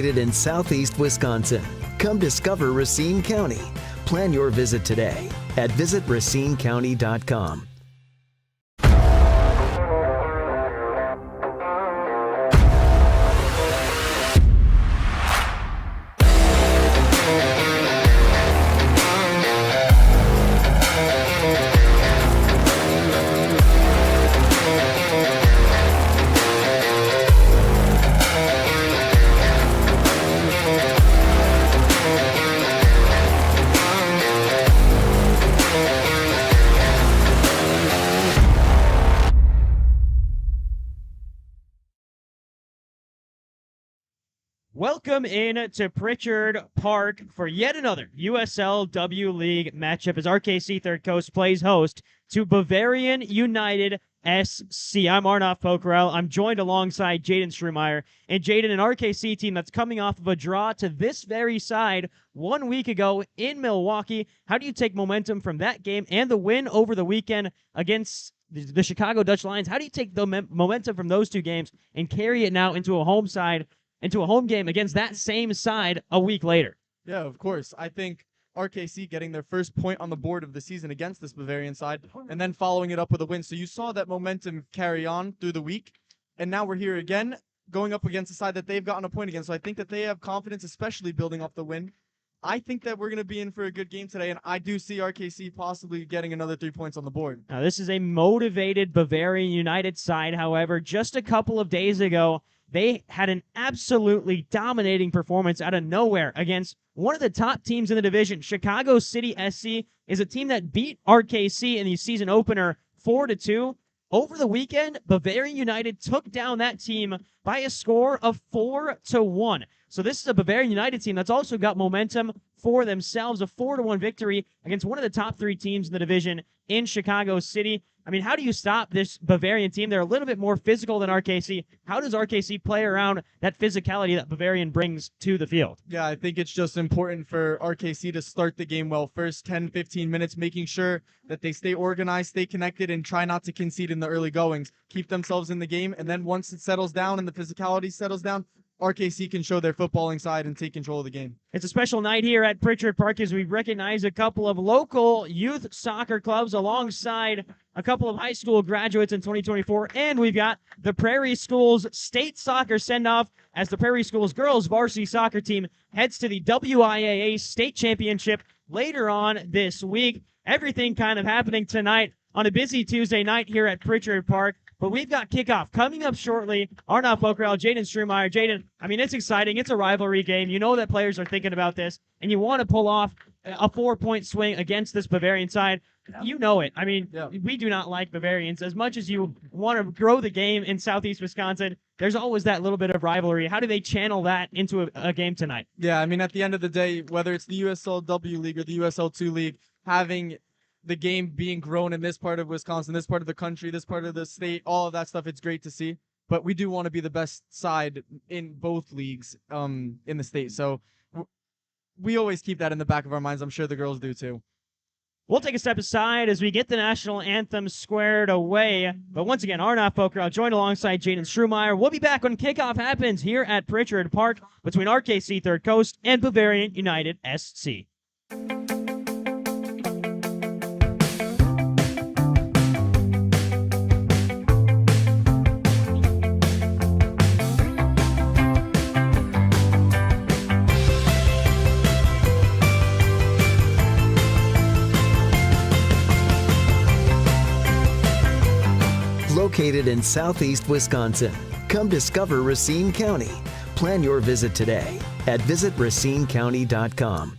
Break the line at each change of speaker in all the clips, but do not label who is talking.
Located in southeast Wisconsin, come discover Racine County. Plan your visit today at visitracinecounty.com.
Welcome in to Pritchard Park for yet another USL W League matchup as RKC Third Coast plays host to Bavarian United SC. I'm Arnav Pokhrel. I'm joined alongside Jaden Strumeier. And Jaden, an RKC team that's coming off of a draw to this very side 1 week ago in Milwaukee. How do you take momentum from that game and the win over the weekend against the Chicago Dutch Lions? How do you take the momentum from those two games and carry it now into a home game against that same side a week later?
Yeah, of course. I think RKC getting their first point on the board of the season against this Bavarian side and then following it up with a win. So you saw that momentum carry on through the week, and now we're here again going up against a side that they've gotten a point against. So I think that they have confidence, especially building off the win. I think that we're going to be in for a good game today, and I do see RKC possibly getting another 3 points on the board.
Now, this is a motivated Bavarian United side, however. Just a couple of days ago, they had an absolutely dominating performance out of nowhere against one of the top teams in the division. Chicago City SC is a team that beat RKC in the season opener 4-2. Over the weekend, Bavarian United took down that team by a score of 4-1. So this is a Bavarian United team that's also got momentum for themselves, a 4-1 victory against one of the top three teams in the division in Chicago City. I mean, how do you stop this Bavarian team? They're a little bit more physical than RKC. How does RKC play around that physicality that Bavarian brings to the field?
Yeah, I think it's just important for RKC to start the game well. First 10, 15 minutes, making sure that they stay organized, stay connected, and try not to concede in the early goings. Keep themselves in the game, and then once it settles down and the physicality settles down, RKC can show their footballing side and take control of the game.
It's a special night here at Pritchard Park as we recognize a couple of local youth soccer clubs alongside a couple of high school graduates in 2024. And we've got the Prairie Schools state soccer send-off as the Prairie Schools girls varsity soccer team heads to the WIAA state championship later on this week. Everything kind of happening tonight on a busy Tuesday night here at Pritchard Park. But we've got kickoff coming up shortly. Arnav Pokhrel, Jaden Strumeier. Jaden, I mean, it's exciting. It's a rivalry game. You know that players are thinking about this, and you want to pull off a 4-point swing against this Bavarian side. You know it. I mean, we do not like Bavarians. As much as you want to grow the game in southeast Wisconsin, there's always that little bit of rivalry. How do they channel that into a game tonight?
Yeah, I mean, at the end of the day, whether it's the USL W League or the USL 2 League, having the game being grown in this part of Wisconsin, this part of the country, this part of the state, all of that stuff, it's great to see. But we do want to be the best side in both leagues in the state. So we always keep that in the back of our minds. I'm sure the girls do too.
We'll take a step aside as we get the national anthem squared away. But once again, Arnav Pokhrel joined alongside Jaden Strumeier. We'll be back when kickoff happens here at Pritchard Park between RKC Third Coast and Bavarian United SC.
Located in southeast Wisconsin, come discover Racine County. Plan your visit today at visitracinecounty.com.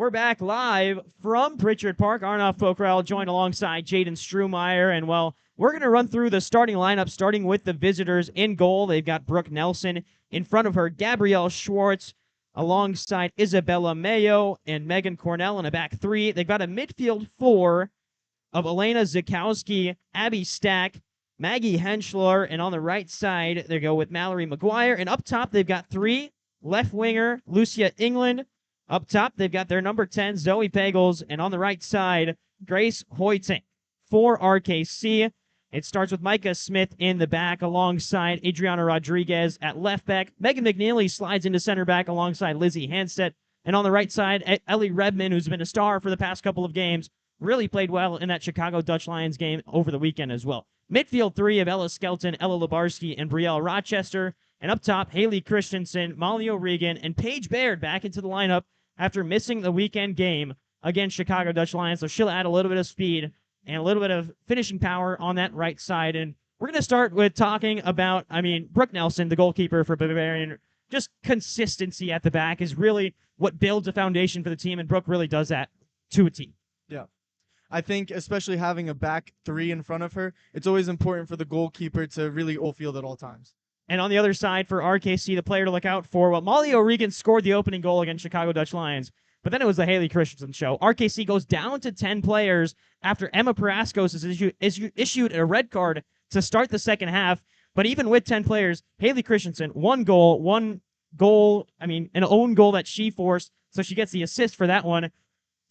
We're back live from Pritchard Park. Arnav Pokhrel joined alongside Jaden Strumeier. And, well, we're going to run through the starting lineup, starting with the visitors in goal. They've got Brooke Nelson in front of her, Gabrielle Schwartz alongside Isabella Mayo and Megan Cornell in a back three. They've got a midfield four of Elena Zukowski, Abby Stack, Maggie Henschler, and on the right side, they go with Mallory McGuire. And up top, they've got three left winger, Lucia England. Up top, they've got their number 10, Zoe Pagels, and on the right side, Grace Hoyting. For RKC, it starts with Micah Smith in the back alongside Adriana Rodriguez at left back. Megan McNeely slides into center back alongside Lizzie Hanstedt. And on the right side, Ellie Redmond, who's been a star for the past couple of games, really played well in that Chicago Dutch Lions game over the weekend as well. Midfield three of Ella Skelton, Ella Labarski, and Brielle Rochester. And up top, Haley Christensen, Molly O'Regan, and Paige Baird back into the lineup after missing the weekend game against Chicago Dutch Lions. So she'll add a little bit of speed and a little bit of finishing power on that right side. And we're going to start with talking about, Brooke Nelson, the goalkeeper for Bavarian. Just consistency at the back is really what builds a foundation for the team, and Brooke really does that to a team.
Yeah. I think especially having a back three in front of her, it's always important for the goalkeeper to really hold field at all times.
And on the other side for RKC, the player to look out for, well, Molly O'Regan scored the opening goal against Chicago Dutch Lions, but then it was the Haley Christensen show. RKC goes down to 10 players after Emma Paraskos has issued a red card to start the second half. But even with 10 players, Haley Christensen, an own goal that she forced, so she gets the assist for that one.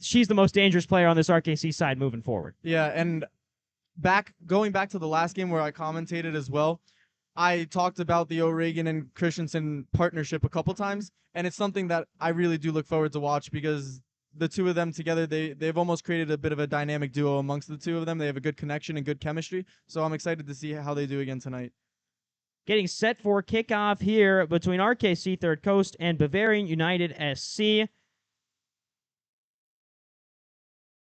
She's the most dangerous player on this RKC side moving forward.
Yeah, and going back to the last game where I commentated as well, I talked about the O'Regan and Christensen partnership a couple times, and it's something that I really do look forward to watch because the two of them together, they've almost created a bit of a dynamic duo amongst the two of them. They have a good connection and good chemistry, so I'm excited to see how they do again tonight.
Getting set for kickoff here between RKC Third Coast and Bavarian United SC.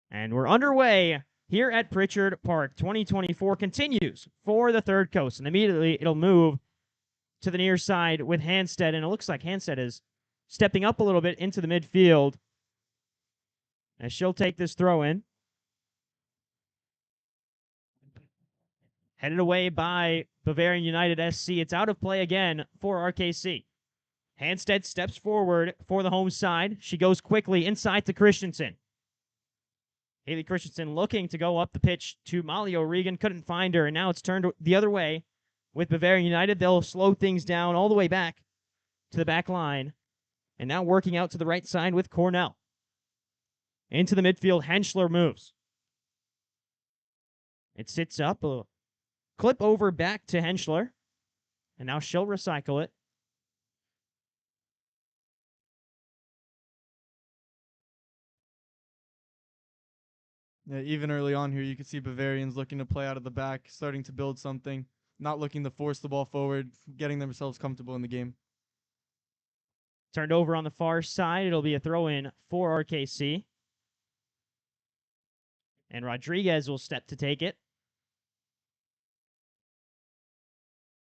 And we're underway here at Pritchard Park. 2024 continues for the Third Coast. And immediately it'll move to the near side with Hanstead. And it looks like Hanstead is stepping up a little bit into the midfield as she'll take this throw in. Headed away by Bavarian United SC. It's out of play again for RKC. Hanstead steps forward for the home side. She goes quickly inside to Christensen. Haley Christensen looking to go up the pitch to Molly O'Regan. Couldn't find her, and now it's turned the other way with Bavarian United. They'll slow things down all the way back to the back line. And now working out to the right side with Cornell. Into the midfield, Henschler moves. It sits up, a clip over back to Henschler. And now she'll recycle it.
Yeah, even early on here, you can see Bavarians looking to play out of the back, starting to build something, not looking to force the ball forward, getting themselves comfortable in the game.
Turned over on the far side. It'll be a throw-in for RKC. And Rodriguez will step to take it.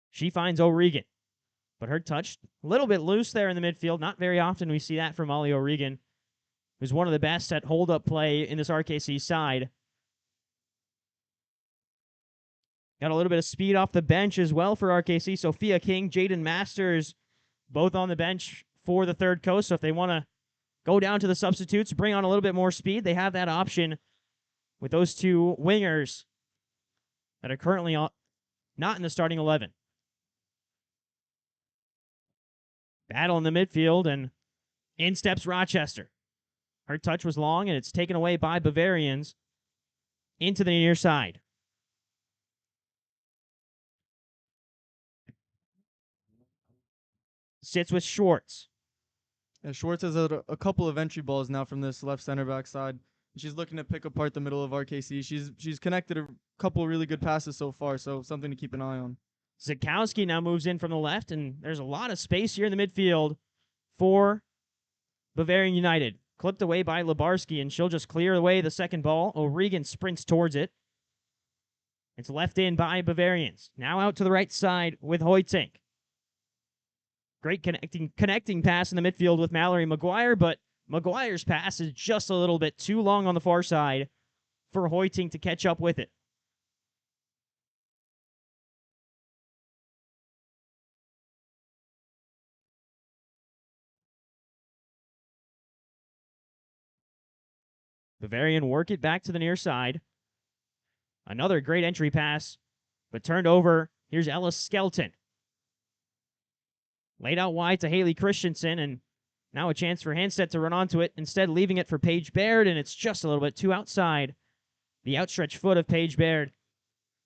She finds O'Regan. But her touch, a little bit loose there in the midfield. Not very often we see that from Molly O'Regan, who's one of the best at hold-up play in this RKC side. Got a little bit of speed off the bench as well for RKC. Sophia King, Jaden Masters, both on the bench for the Third Coast. So if they want to go down to the substitutes, bring on a little bit more speed, they have that option with those two wingers that are currently not in the starting 11. Battle in the midfield, and in steps Rochester. Her touch was long, and it's taken away by Bavarians into the near side. Sits with Schwartz.
Yeah, Schwartz has a couple of entry balls now from this left center back side. She's looking to pick apart the middle of RKC. She's connected a couple of really good passes so far, so something to keep an eye on.
Zukowski now moves in from the left, and there's a lot of space here in the midfield for Bavarian United. Clipped away by Labarski, and she'll just clear away the second ball. O'Regan sprints towards it. It's left in by Bavarians. Now out to the right side with Hoytink. Great connecting pass in the midfield with Mallory McGuire, but McGuire's pass is just a little bit too long on the far side for Hoyting to catch up with it. Bavarian work it back to the near side. Another great entry pass, but turned over. Here's Ellis Skelton. Laid out wide to Haley Christensen, and now a chance for Hanstedt to run onto it, instead leaving it for Paige Baird, and it's just a little bit too outside the outstretched foot of Paige Baird.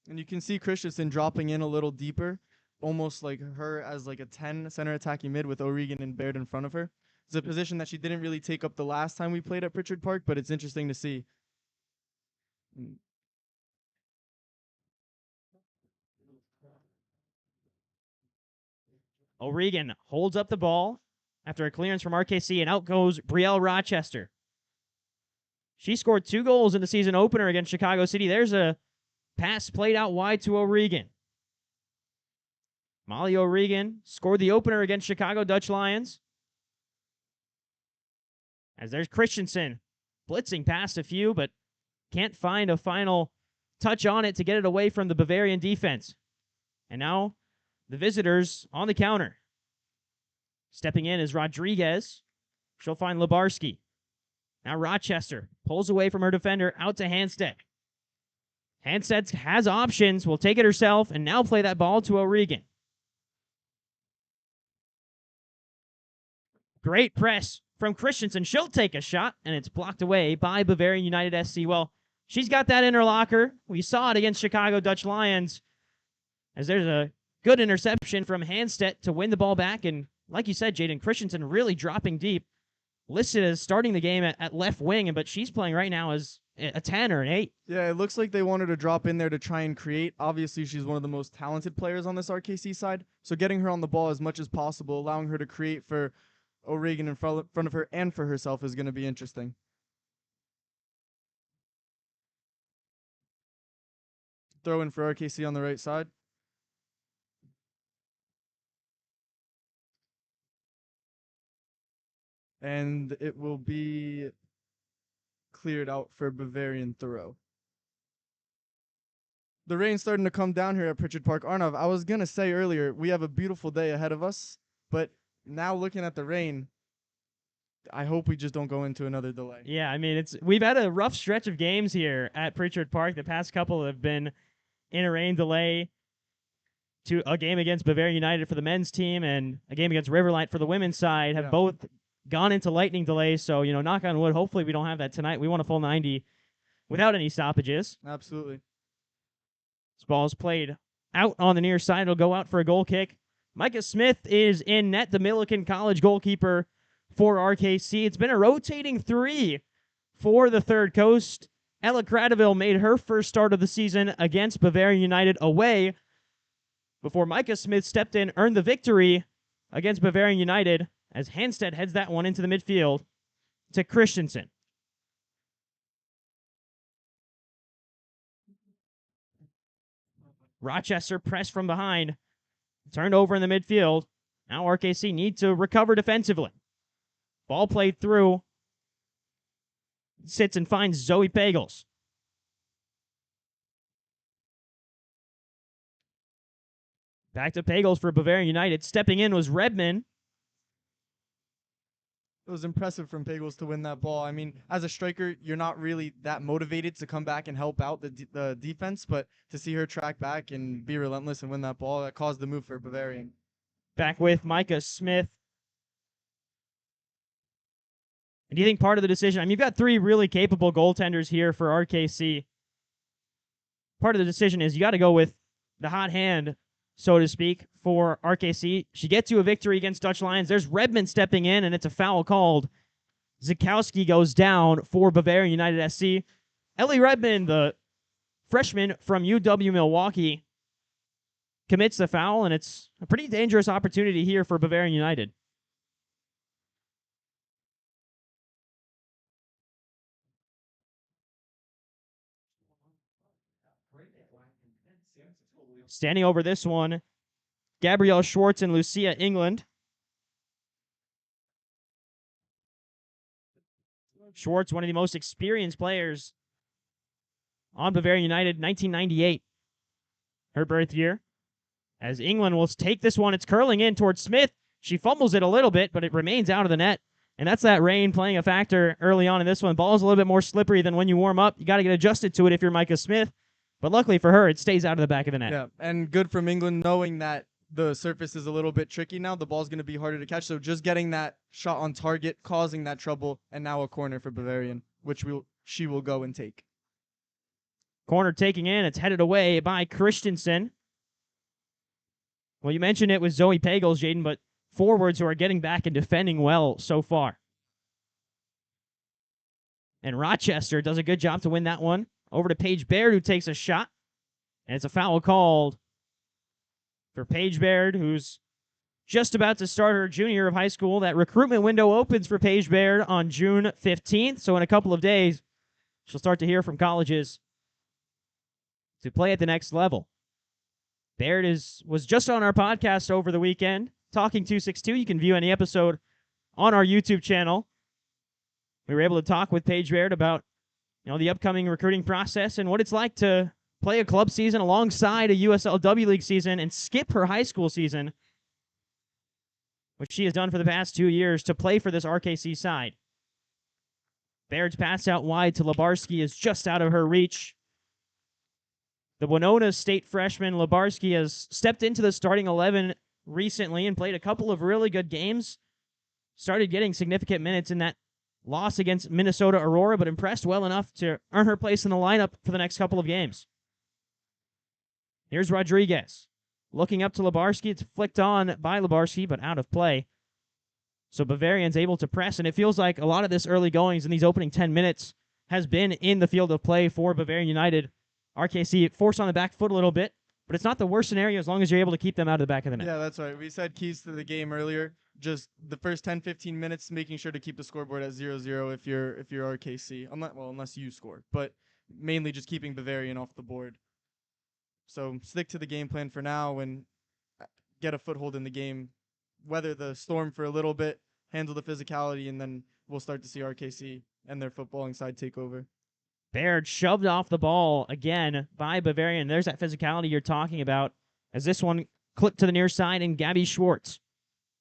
And you can see Christensen dropping in a little deeper, almost like her as like a 10 center attacking mid with O'Regan and Baird in front of her. It's a position that she didn't really take up the last time we played at Pritchard Park, but it's interesting to see.
O'Regan holds up the ball after a clearance from RKC, and out goes Brielle Rochester. She scored 2 goals in the season opener against Chicago City. There's a pass played out wide to O'Regan. Molly O'Regan scored the opener against Chicago Dutch Lions. As there's Christensen blitzing past a few, but can't find a final touch on it to get it away from the Bavarian defense. And now the visitors on the counter. Stepping in is Rodriguez. She'll find Labarski. Now Rochester pulls away from her defender out to Hanstedt. Hanstedt has options, will take it herself, and now play that ball to O'Regan. Great press from Christensen. She'll take a shot, and it's blocked away by Bavarian United SC. Well, she's got that in her locker. We saw it against Chicago Dutch Lions, as there's a good interception from Hanstedt to win the ball back. And like you said, Jaden, Christensen really dropping deep. Listed as starting the game at left wing, but she's playing right now as a 10 or an 8.
Yeah, it looks like they wanted to drop in there to try and create. Obviously, she's one of the most talented players on this RKC side. So getting her on the ball as much as possible, allowing her to create for O'Regan in front of her and for herself is going to be interesting. Throw in for RKC on the right side. And it will be cleared out for Bavarian throw. The rain's starting to come down here at Pritchard Park. Arnav, I was going to say earlier, we have a beautiful day ahead of us, but now looking at the rain, I hope we just don't go into another delay.
Yeah, I mean, we've had a rough stretch of games here at Pritchard Park. The past couple have been in a rain delay, to a game against Bavarian United for the men's team and a game against Riverlight for the women's side have both gone into lightning delays. So, knock on wood, hopefully we don't have that tonight. We want a full 90 without any stoppages.
Absolutely.
This ball is played out on the near side. It'll go out for a goal kick. Micah Smith is in net, the Milliken College goalkeeper for RKC. It's been a rotating 3 for the Third Coast. Ella Cradaville made her first start of the season against Bavarian United away before Micah Smith stepped in, earned the victory against Bavarian United as Hanstedt heads that one into the midfield to Christensen. Rochester pressed from behind, turned over in the midfield. Now RKC need to recover defensively. Ball played through. Sits and finds Zoe Pagels. Back to Pagels for Bavarian United. Stepping in was Redman.
It was impressive from Pagels to win that ball. I mean, as a striker, you're not really that motivated to come back and help out the defense, but to see her track back and be relentless and win that ball, that caused the move for Bavarian.
Back with Micah Smith. And do you think part of the decision, I mean, you've got 3 really capable goaltenders here for RKC. Part of the decision is you got to go with the hot hand, so to speak, for RKC. She gets you a victory against Dutch Lions. There's Redmond stepping in, and it's a foul called. Zukowski goes down for Bavarian United SC. Ellie Redmond, the freshman from UW Milwaukee, commits the foul, and it's a pretty dangerous opportunity here for Bavarian United. Standing over this one, Gabrielle Schwartz and Lucia England. Schwartz, one of the most experienced players on Bavarian United, 1998, her birth year. As England will take this one, it's curling in towards Smith. She fumbles it a little bit, but it remains out of the net. And that's that rain playing a factor early on in this one. Ball's a little bit more slippery than when you warm up. You got to get adjusted to it if you're Micah Smith. But luckily for her, it stays out of the back of the net.
Yeah, and good from England knowing that the surface is a little bit tricky now. The ball's going to be harder to catch. So just getting that shot on target, causing that trouble, and now a corner for Bavarian, which she will go and take.
Corner taking in. It's headed away by Christensen. Well, you mentioned it with Zoe Pagels, Jaden, but forwards who are getting back and defending well so far. And Rochester does a good job to win that one. Over to Paige Baird, who takes a shot. And it's a foul called for Paige Baird, who's just about to start her junior year of high school. That recruitment window opens for Paige Baird on June 15th. So in a couple of days, she'll start to hear from colleges to play at the next level. Baird was just on our podcast over the weekend, Talking 262. You can view any episode on our YouTube channel. We were able to talk with Paige Baird about the upcoming recruiting process and what it's like to play a club season alongside a USL W League season and skip her high school season, which she has done for the past 2 years, to play for this RKC side. Baird's pass out wide to Labarski is just out of her reach. The Winona State freshman Labarski has stepped into the starting 11 recently and played a couple of really good games. Started getting significant minutes in that loss against Minnesota Aurora, but impressed well enough to earn her place in the lineup for the next couple of games. Here's Rodriguez. Looking up to Labarski. It's flicked on by Labarski, but out of play. So Bavarian's able to press, and it feels like a lot of this early goings in these opening 10 minutes has been in the field of play for Bavarian United. RKC forced on the back foot a little bit, but it's not the worst scenario as long as you're able to keep them out of the back of the net.
Yeah, that's right. We said keys to the game earlier. Just the first 10, 15 minutes, making sure to keep the scoreboard at 0-0 if you're RKC. Unless you score, but mainly just keeping Bavarian off the board. So stick to the game plan for now and get a foothold in the game. Weather the storm for a little bit, handle the physicality, and then we'll start to see RKC and their footballing side take over.
Baird shoved off the ball again by Bavarian. There's that physicality you're talking about as this one clipped to the near side, and Gabby Schwartz.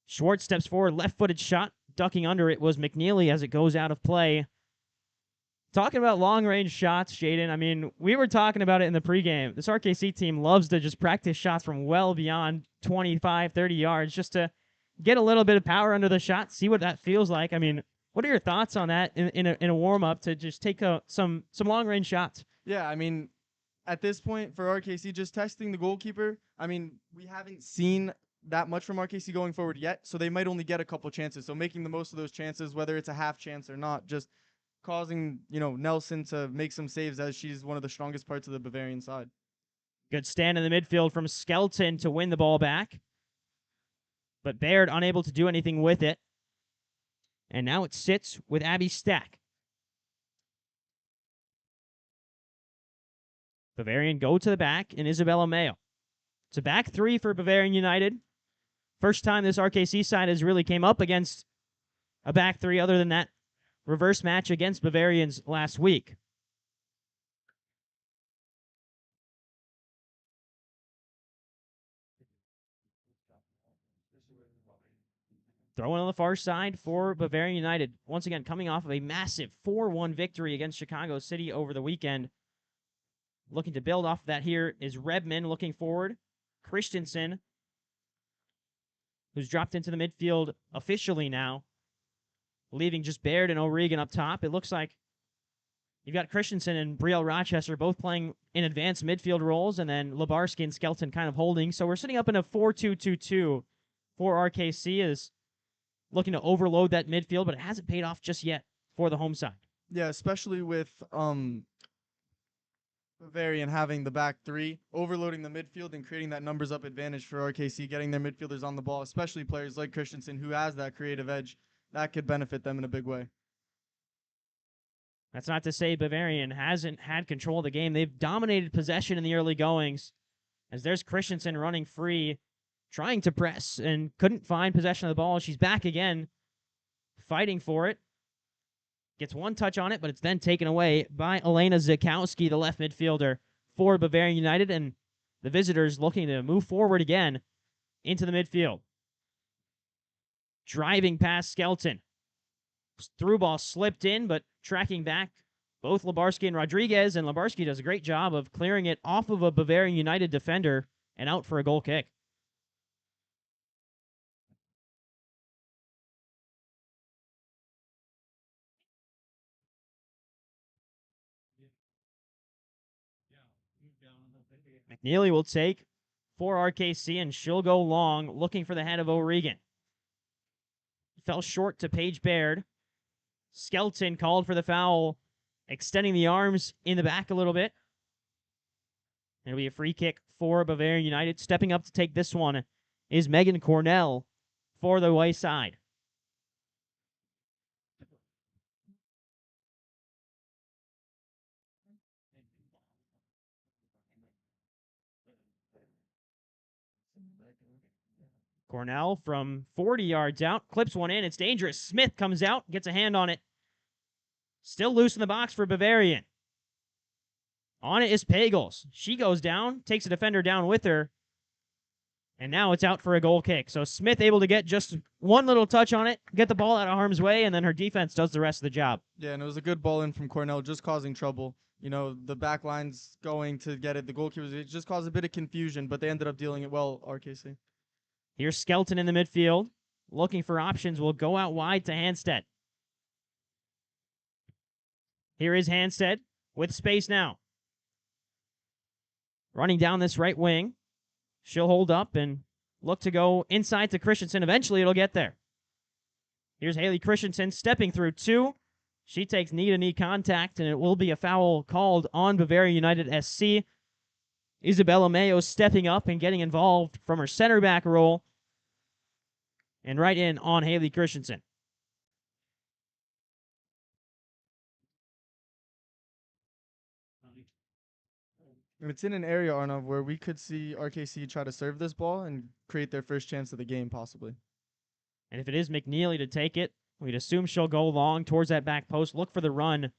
Schwartz steps forward, left-footed shot. Ducking under it was McNeely as it goes out of play. Talking about long-range shots, Jaden, I mean, we were talking about it in the pregame. This RKC team loves to just practice shots from well beyond 25, 30 yards just to get a little bit of power under the shot, see what that feels like. I mean, what are your thoughts on that in a warm-up to just take some long-range shots?
Yeah, I mean, at this point for RKC, just testing the goalkeeper. I mean, we haven't seen that much from RKC going forward yet, so they might only get a couple chances. So making the most of those chances, whether it's a half chance or not, just causing, Nelson to make some saves as she's one of the strongest parts of the Bavarian side.
Good stand in the midfield from Skelton to win the ball back. But Baird unable to do anything with it. And now it sits with Abby Stack. Bavarian go to the back and Isabella Mayo. It's a back three for Bavarian United. First time this RKC side has really came up against a back three other than that reverse match against Bavarians last week. Throwing on the far side for Bavarian United. Once again, coming off of a massive 4-1 victory against Chicago City over the weekend. Looking to build off of that here is Rebman looking forward. Christensen, who's dropped into the midfield officially now, leaving just Baird and O'Regan up top. It looks like you've got Christensen and Brielle Rochester both playing in advanced midfield roles, and then Labarski and Skelton kind of holding. So we're sitting up in a 4-2-2-2 for RKC, is looking to overload that midfield, but it hasn't paid off just yet for the home side.
Yeah, especially with Bavarian having the back three, overloading the midfield and creating that numbers up advantage for RKC, getting their midfielders on the ball, especially players like Christensen who has that creative edge. That could benefit them in a big way.
That's not to say Bavarian hasn't had control of the game. They've dominated possession in the early goings, as there's Christensen running free, trying to press, and couldn't find possession of the ball. She's back again, fighting for it. Gets one touch on it, but it's then taken away by Elena Zukowski, the left midfielder for Bavarian United, and the visitors looking to move forward again into the midfield. Driving past Skelton. Through ball slipped in, but tracking back both Labarski and Rodriguez, and Labarski does a great job of clearing it off of a Bavarian United defender and out for a goal kick. McNeely will take for RKC, and she'll go long, looking for the head of O'Regan. Fell short to Paige Baird. Skelton called for the foul, extending the arms in the back a little bit. It'll be a free kick for Bavarian United. Stepping up to take this one is Megan Cornell for the away side. Cornell from 40 yards out, clips one in. It's dangerous. Smith comes out, gets a hand on it. Still loose in the box for Bavarian. On it is Pagels. She goes down, takes a defender down with her, and now it's out for a goal kick. So Smith able to get just one little touch on it, get the ball out of harm's way, and then her defense does the rest of the job.
Yeah, and it was a good ball in from Cornell, just causing trouble. You know, the back line's going to get it. The goalkeepers, it just caused a bit of confusion, but they ended up dealing it well, RKC.
Here's Skelton in the midfield. Looking for options. Will go out wide to Hanstead. Here is Hanstead with space now. Running down this right wing. She'll hold up and look to go inside to Christensen. Eventually it'll get there. Here's Haley Christensen stepping through two. She takes knee-to-knee contact, and it will be a foul called on Bavarian United SC. Isabella Mayo stepping up and getting involved from her center back role. And right in on Haley Christensen.
It's in an area, Arnav, where we could see RKC try to serve this ball and create their first chance of the game, possibly.
And if it is McNeely to take it, we'd assume she'll go long towards that back post. Look for the run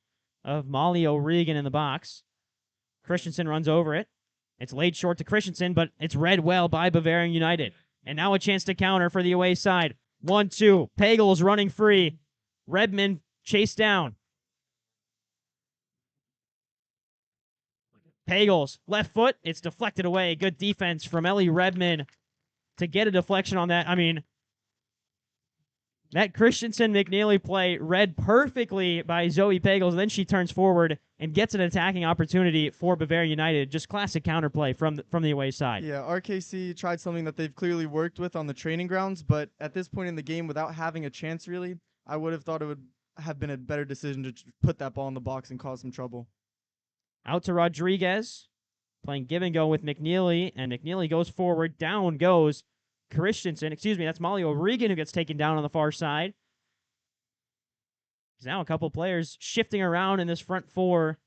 of Molly O'Regan in the box. Christensen runs over it. It's laid short to Christensen, but it's read well by Bavarian United. And now a chance to counter for the away side. 1-2. Pagels running free. Redmond chased down. Pagels, left foot. It's deflected away. Good defense from Ellie Redmond to get a deflection on that. I mean, that Christensen-McNeely play read perfectly by Zoe Pagels, and then she turns forward and gets an attacking opportunity for Bavarian United. Just classic counterplay from the away side.
Yeah, RKC tried something that they've clearly worked with on the training grounds, but at this point in the game, without having a chance really, I would have thought it would have been a better decision to put that ball in the box and cause some trouble.
Out to Rodriguez, playing give and go with McNeely, and McNeely goes forward. Down goes Christensen. Excuse me, that's Molly O'Regan who gets taken down on the far side. There's now a couple players shifting around in this front four.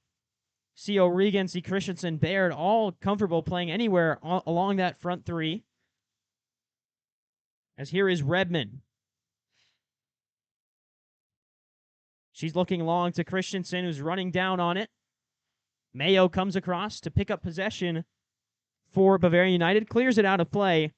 See O'Regan, see Christensen, Baird, all comfortable playing anywhere along that front three. As here is Redmond. She's looking long to Christensen, who's running down on it. Mayo comes across to pick up possession for Bavarian United. Clears it out of play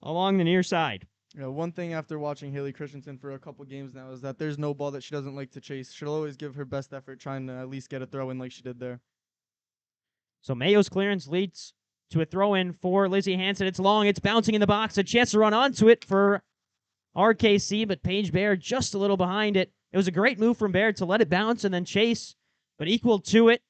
along the near side.
You know, one thing after watching Haley Christensen for a couple games now is that there's no ball that she doesn't like to chase. She'll always give her best effort trying to at least get a throw in like she did there.
So Mayo's clearance leads to a throw in for Lizzie Hansen. It's long. It's bouncing in the box. A chance to run onto it for RKC, but Paige Baird just a little behind it. It was a great move from Baird to let it bounce and then chase, but equal to it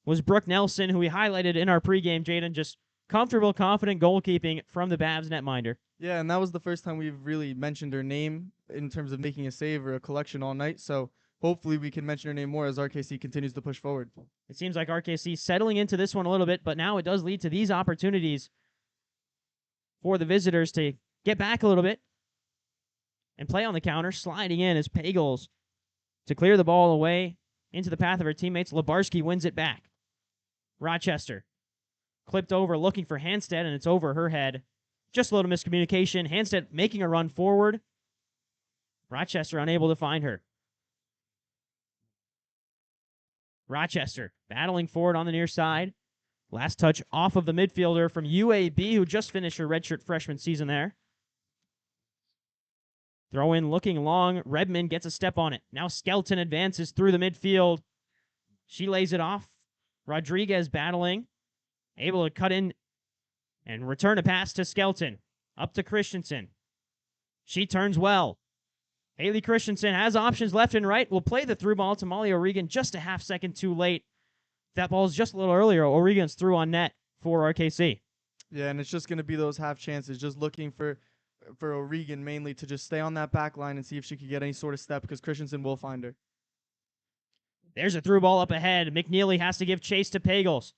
was Brooke Nelson, who we highlighted in our pregame, Jaden. Just comfortable, confident goalkeeping from the Babs netminder.
Yeah, and that was the first time we've really mentioned her name in terms of making a save or a collection all night. So hopefully we can mention her name more as RKC continues to push forward.
It seems like RKC settling into this one a little bit, but now it does lead to these opportunities for the visitors to get back a little bit and play on the counter. Sliding in as Pagels to clear the ball away into the path of her teammates. Labarski wins it back. Rochester clipped over, looking for Hanstead, and it's over her head. Just a little miscommunication. Hanstead making a run forward. Rochester unable to find her. Rochester battling forward on the near side. Last touch off of the midfielder from UAB, who just finished her redshirt freshman season there. Throw in looking long. Redmond gets a step on it. Now Skelton advances through the midfield. She lays it off. Rodriguez battling. Able to cut in and return a pass to Skelton. Up to Christensen. She turns well. Haley Christensen has options left and right. Will play the through ball to Molly O'Regan just a half second too late. That ball is just a little earlier. O'Regan's through on net for RKC.
Yeah, and it's just going to be those half chances, just looking for O'Regan mainly to just stay on that back line and see if she could get any sort of step, because Christensen will find her.
There's a through ball up ahead. McNeely has to give chase to Pagels.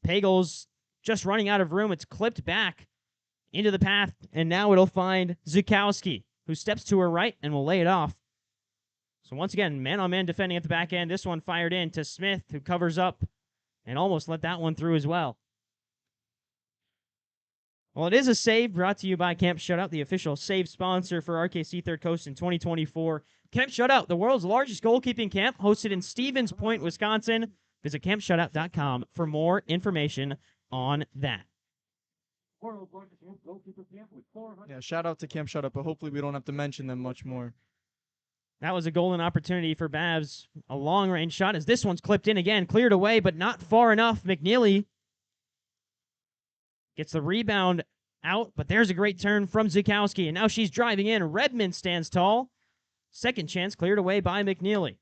Pagels just running out of room. It's clipped back into the path, and now it'll find Zukowski, who steps to her right and will lay it off. So once again, man-on-man defending at the back end. This one fired in to Smith, who covers up and almost let that one through as well. Well, it is a save brought to you by Camp Shutout, the official save sponsor for RKC Third Coast in 2024. Camp Shutout, the world's largest goalkeeping camp, hosted in Stevens Point, Wisconsin. Visit campshutout.com for more information on that.
Yeah, shout out to Camp Shutout, but hopefully we don't have to mention them much more.
That was a golden opportunity for Babs. A long-range shot as this one's clipped in again. Cleared away, but not far enough. McNeely gets the rebound out, but there's a great turn from Zukowski. And now she's driving in. Redmond stands tall. Second chance cleared away by McNeely.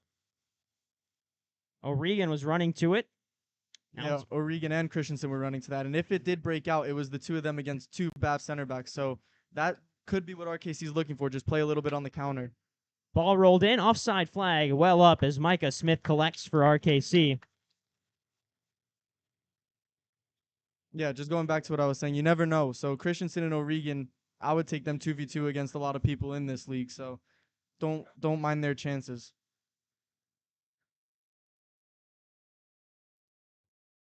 O'Regan was running to it.
Yeah, O'Regan and Christensen were running to that. And if it did break out, it was the two of them against two Babs center backs. So that could be what RKC is looking for. Just play a little bit on the counter.
Ball rolled in, offside flag, well up as Micah Smith collects for RKC.
Yeah, just going back to what I was saying, you never know. So Christensen and O'Regan, I would take them 2v2 against a lot of people in this league. So don't mind their chances.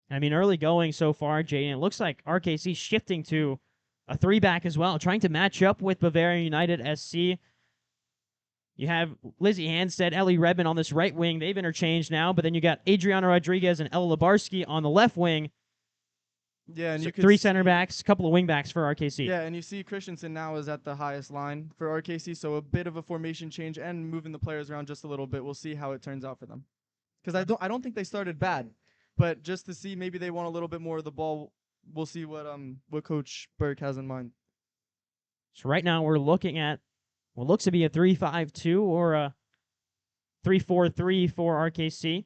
I mean, early going so far, Jaden, it looks like RKC shifting to a three-back as well, trying to match up with Bavarian United SC. You have Lizzie Hanstead, Ellie Redmond on this right wing. They've interchanged now, but then you got Adriana Rodriguez and Ella Labarski on the left wing.
Yeah, and
So
you could
three
see,
center backs, a couple of wing backs for RKC.
Yeah, and you see Christensen now is at the highest line for RKC, so a bit of a formation change and moving the players around just a little bit. We'll see how it turns out for them. Because I don't think they started bad, but just to see maybe they want a little bit more of the ball. We'll see what Coach Burke has in mind.
So right now we're looking at what looks to be a 3-5-2 or a 3-4-3 for RKC.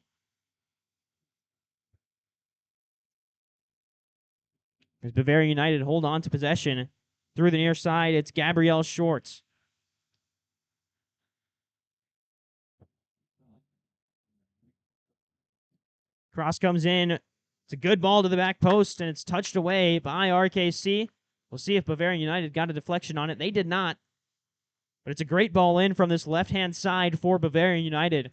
As Bavarian United hold on to possession through the near side, it's Gabrielle Shorts. Cross comes in. It's a good ball to the back post, and it's touched away by RKC. We'll see if Bavarian United got a deflection on it. They did not. But it's a great ball in from this left-hand side for Bavarian United.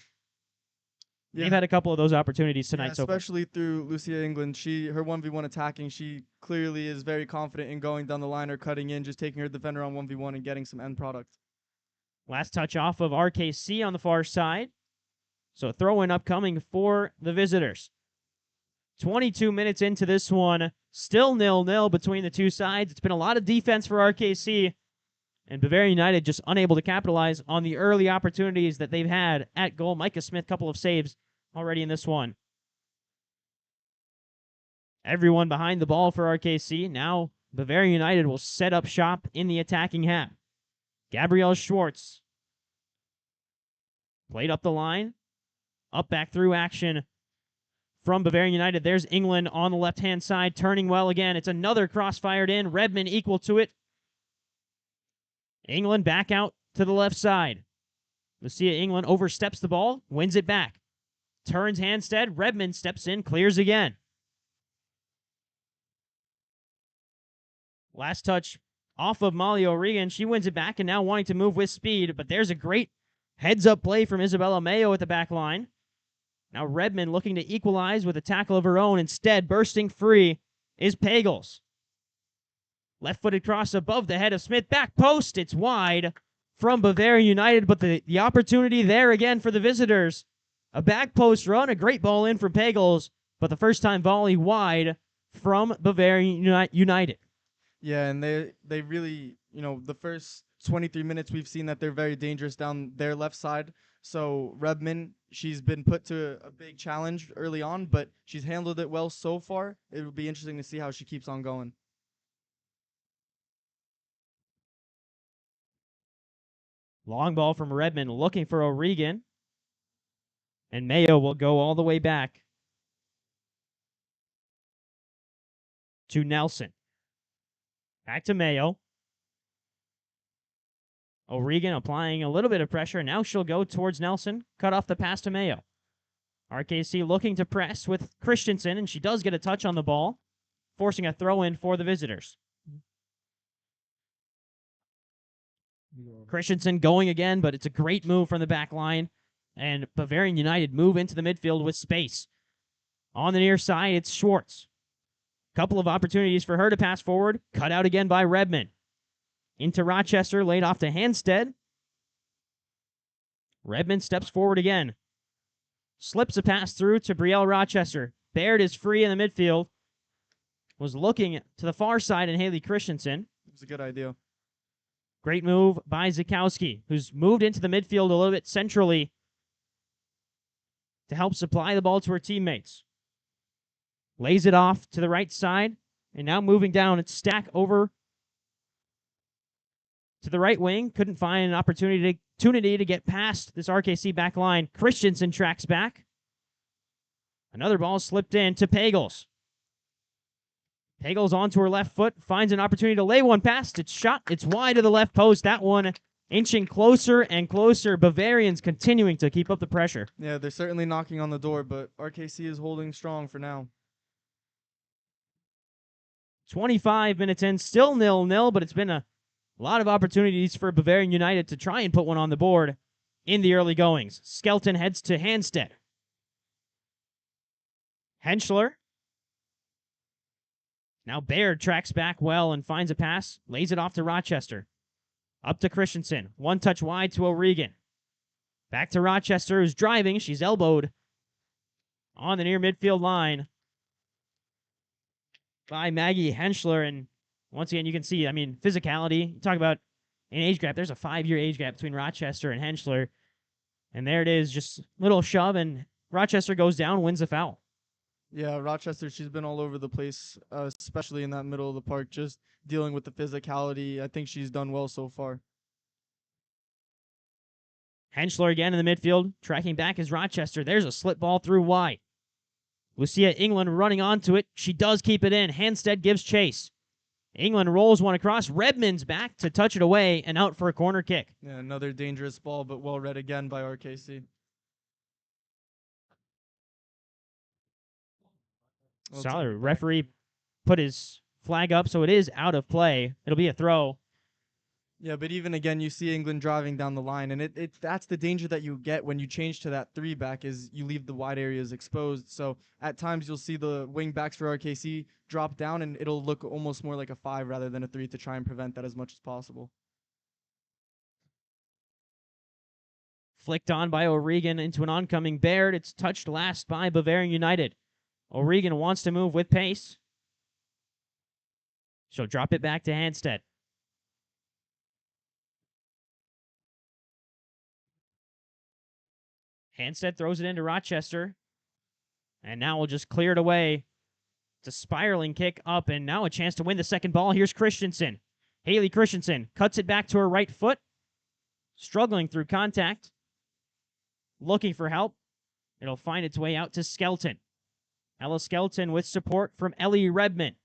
Yeah. They've had a couple of those opportunities tonight so far.
Especially through Lucia England. Her 1v1 attacking, she clearly is very confident in going down the line or cutting in, just taking her defender on 1v1 and getting some end product.
Last touch off of RKC on the far side. So throw-in upcoming for the visitors. 22 minutes into this one. Still 0-0 between the two sides. It's been a lot of defense for RKC. And Bavarian United just unable to capitalize on the early opportunities that they've had at goal. Micah Smith, couple of saves already in this one. Everyone behind the ball for RKC. Now Bavarian United will set up shop in the attacking half. Gabrielle Schwartz played up the line. Up back through action from Bavarian United. There's England on the left-hand side, turning well again. It's another cross fired in. Redmond equal to it. England back out to the left side. Lucia England oversteps the ball, wins it back. Turns Hanstead. Redmond steps in, clears again. Last touch off of Molly O'Regan. She wins it back and now wanting to move with speed, but there's a great heads-up play from Isabella Mayo at the back line. Now Redmond looking to equalize with a tackle of her own. Instead, bursting free is Pagels. Left-footed cross above the head of Smith. Back post. It's wide from Bavarian United, but the opportunity there again for the visitors. A back post run, a great ball in from Pagels, but the first time volley wide from Bavarian United.
Yeah, and they really, the first 23 minutes we've seen that they're very dangerous down their left side. So Redmond, she's been put to a big challenge early on, but she's handled it well so far. It will be interesting to see how she keeps on going.
Long ball from Redmond looking for O'Regan. And Mayo will go all the way back to Nelson. Back to Mayo. O'Regan applying a little bit of pressure. Now she'll go towards Nelson. Cut off the pass to Mayo. RKC looking to press with Christensen, and she does get a touch on the ball, forcing a throw-in for the visitors. Christensen going again, but it's a great move from the back line. And Bavarian United move into the midfield with space. On the near side, it's Schwartz. Couple of opportunities for her to pass forward. Cut out again by Redmond. Into Rochester, laid off to Hanstead. Redmond steps forward again. Slips a pass through to Brielle Rochester. Baird is free in the midfield. Was looking to the far side in Haley Christensen.
It was a good idea.
Great move by Zukowski, who's moved into the midfield a little bit centrally to help supply the ball to her teammates. Lays it off to the right side, and now moving down, it's Stack over to the right wing. Couldn't find an opportunity to get past this RKC back line. Christensen tracks back. Another ball slipped in to Pagels. Pagels onto her left foot, finds an opportunity to lay one past. It's shot. It's wide to the left post. That one inching closer and closer. Bavarians continuing to keep up the pressure.
Yeah, they're certainly knocking on the door, but RKC is holding strong for now.
25 minutes in, still 0-0, but it's been a lot of opportunities for Bavarian United to try and put one on the board in the early goings. Skelton heads to Hanstead. Henschler. Now Baird tracks back well and finds a pass. Lays it off to Rochester. Up to Christensen. One touch wide to O'Regan. Back to Rochester, who's driving. She's elbowed on the near midfield line by Maggie Henschler. And once again, you can see, physicality. You talk about an age gap. There's a 5-year age gap between Rochester and Henschler. And there it is, just a little shove, and Rochester goes down, wins the foul.
Yeah, Rochester, she's been all over the place, especially in that middle of the park, just dealing with the physicality. I think she's done well so far.
Henschler again in the midfield. Tracking back is Rochester. There's a slip ball through wide. Lucia England running onto it. She does keep it in. Hanstead gives chase. England rolls one across. Redmond's back to touch it away and out for a corner kick.
Yeah, another dangerous ball, but well read again by RKC.
Solid. Referee put his flag up, so it is out of play. It'll be a throw.
Yeah, but even again, you see England driving down the line, and that's the danger that you get when you change to that 3-back is you leave the wide areas exposed. So at times you'll see the wing backs for RKC drop down, and it'll look almost more like a 5 rather than a 3 to try and prevent that as much as possible.
Flicked on by O'Regan into an oncoming Baird. It's touched last by Bavarian United. O'Regan wants to move with pace. She'll drop it back to Hanstead. Hanstead throws it into Rochester. And now we'll just clear it away. It's a spiraling kick up, and now a chance to win the second ball. Here's Christensen. Haley Christensen cuts it back to her right foot. Struggling through contact. Looking for help. It'll find its way out to Skelton. Ella Skelton with support from Ellie Redmond.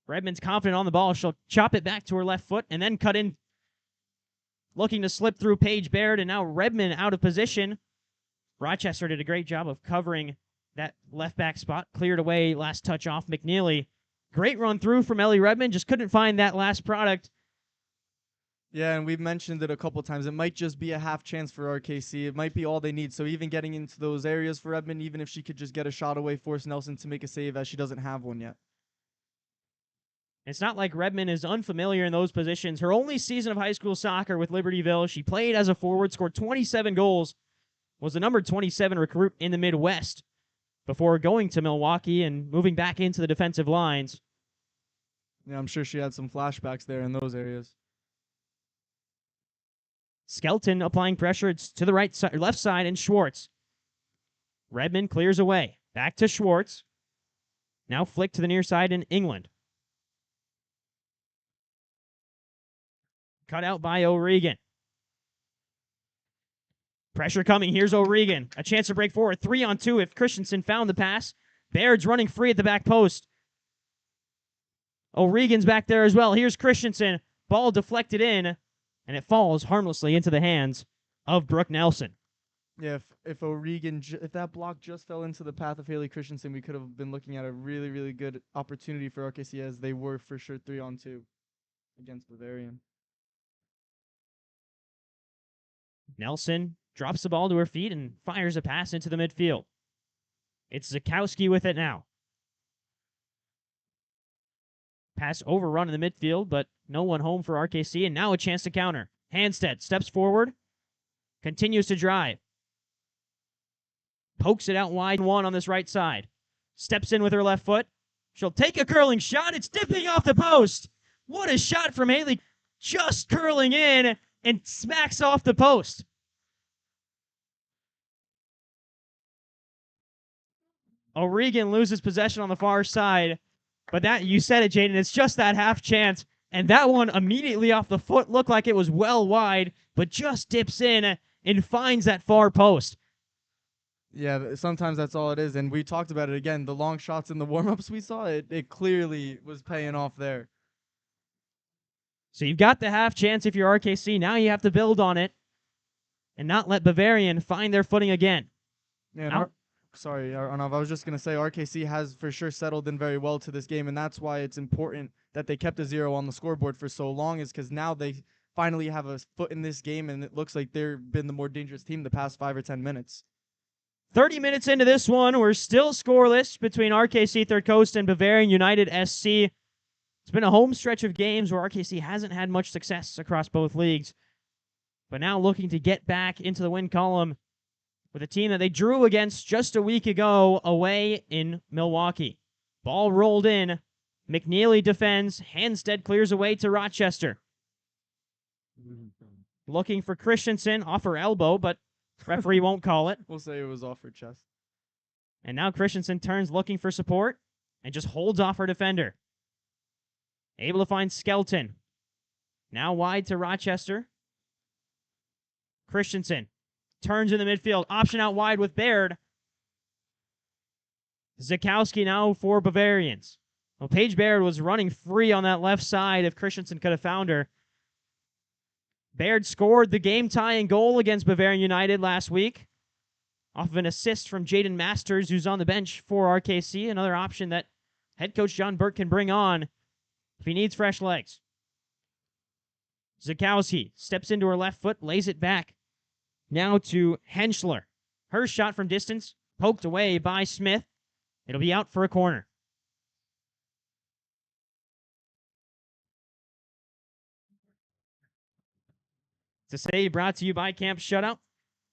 Redmond's confident on the ball. She'll chop it back to her left foot and then cut in. Looking to slip through Paige Baird, and now Redmond out of position. Rochester did a great job of covering that left back spot. Cleared away, last touch off McNeely. Great run through from Ellie Redmond. Just couldn't find that last product.
Yeah, and we've mentioned it a couple times. It might just be a half chance for RKC. It might be all they need. So even getting into those areas for Redmond, even if she could just get a shot away, force Nelson to make a save as she doesn't have one yet.
It's not like Redmond is unfamiliar in those positions. Her only season of high school soccer with Libertyville, she played as a forward, scored 27 goals was the number 27 recruit in the Midwest before going to Milwaukee and moving back into the defensive lines.
Yeah, I'm sure she had some flashbacks there in those areas.
Skelton applying pressure. It's to the right side, left side, and Schwartz. Redmond clears away. Back to Schwartz. Now flick to the near side in England. Cut out by O'Regan. Pressure coming. Here's O'Regan. A chance to break forward. 3-on-2 if Christensen found the pass. Baird's running free at the back post. O'Regan's back there as well. Here's Christensen. Ball deflected in, and it falls harmlessly into the hands of Brooke Nelson.
Yeah, if O'Regan, if that block just fell into the path of Haley Christensen, we could have been looking at a really, really good opportunity for RKC, as they were for sure 3-on-2 against Bavarian.
Nelson drops the ball to her feet and fires a pass into the midfield. It's Zakowski with it now. Pass overrun in the midfield, but no one home for RKC, and now a chance to counter. Handstead steps forward, continues to drive. Pokes it out wide, one on this right side. Steps in with her left foot. She'll take a curling shot. It's dipping off the post. What a shot from Haley. Just curling in and smacks off the post. O'Regan loses possession on the far side. But that, you said it, Jaden, it's just that half chance. And that one immediately off the foot looked like it was well wide, but just dips in and finds that far post.
Yeah, sometimes that's all it is. And we talked about it again. The long shots in the warm-ups we saw, it clearly was paying off there.
So you've got the half chance if you're RKC. Now you have to build on it and not let Bavarian find their footing again.
Yeah, sorry, Arnav, I was just going to say RKC has for sure settled in very well to this game, and that's why it's important that they kept a 0 on the scoreboard for so long, is because now they finally have a foot in this game, and it looks like they've been the more dangerous team the past 5 or 10 minutes.
30 minutes into this one, we're still scoreless between RKC Third Coast and Bavarian United SC. It's been a home stretch of games where RKC hasn't had much success across both leagues, but now looking to get back into the win column with a team that they drew against just a week ago away in Milwaukee. Ball rolled in. McNeely defends. Handstead clears away to Rochester. Looking for Christensen off her elbow, but referee won't call it.
We'll say it was off her chest.
And now Christensen turns looking for support and just holds off her defender. Able to find Skelton. Now wide to Rochester. Christensen turns in the midfield. Option out wide with Baird. Zakowski now for Bavarians. Well, Paige Baird was running free on that left side if Christensen could have found her. Baird scored the game-tying goal against Bavarian United last week off of an assist from Jaden Masters, who's on the bench for RKC. Another option that head coach John Burke can bring on if he needs fresh legs. Zakowski steps into her left foot, lays it back. Now to Henschler. Her shot from distance, poked away by Smith. It'll be out for a corner. It's a save brought to you by Camp Shutout,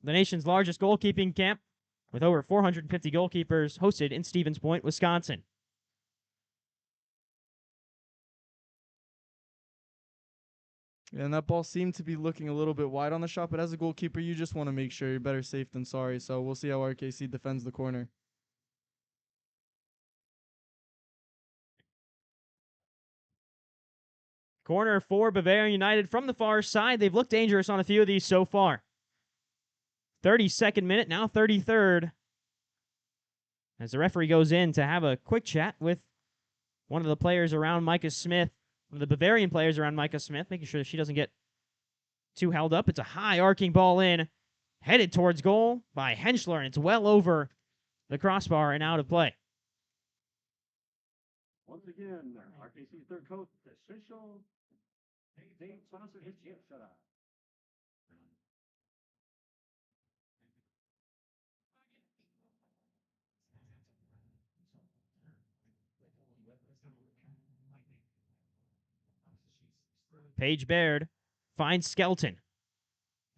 the nation's largest goalkeeping camp with over 450 goalkeepers, hosted in Stevens Point, Wisconsin.
And that ball seemed to be looking a little bit wide on the shot, but as a goalkeeper, you just want to make sure you're better safe than sorry. So we'll see how RKC defends the corner.
Corner for Bavarian United from the far side. They've looked dangerous on a few of these so far. 32nd minute, now 33rd. As the referee goes in to have a quick chat with one of the players around Micah Smith, one of the Bavarian players around Micah Smith, making sure that she doesn't get too held up. It's a high arcing ball in, headed towards goal by Henschler, and it's well over the crossbar and out of play.
Once again, RKC Third Coast official name sponsor is Camp Shutout.
Paige Baird finds Skelton.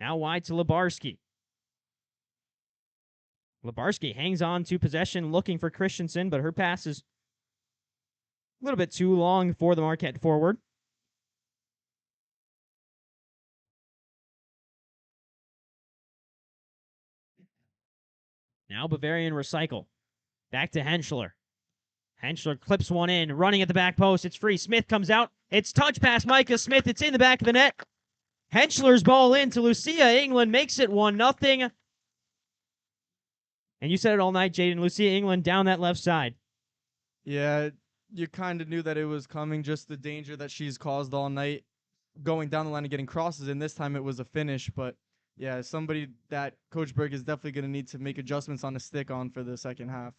Now wide to Lebarski. Lebarski hangs on to possession, looking for Christensen, but her pass is a little bit too long for the Marquette forward. Now Bavarian recycle. Back to Henschler. Henschler clips one in, running at the back post. It's free. Smith comes out. It's touch pass Micah Smith. It's in the back of the net. Henschler's ball in to Lucia England, makes it 1-0. And you said it all night, Jaden. Lucia England down that left side.
Yeah, you kind of knew that it was coming, just the danger that she's caused all night, going down the line and getting crosses, and this time it was a finish. But yeah, somebody that Coach Berg is definitely going to need to make adjustments on the stick on for the second half.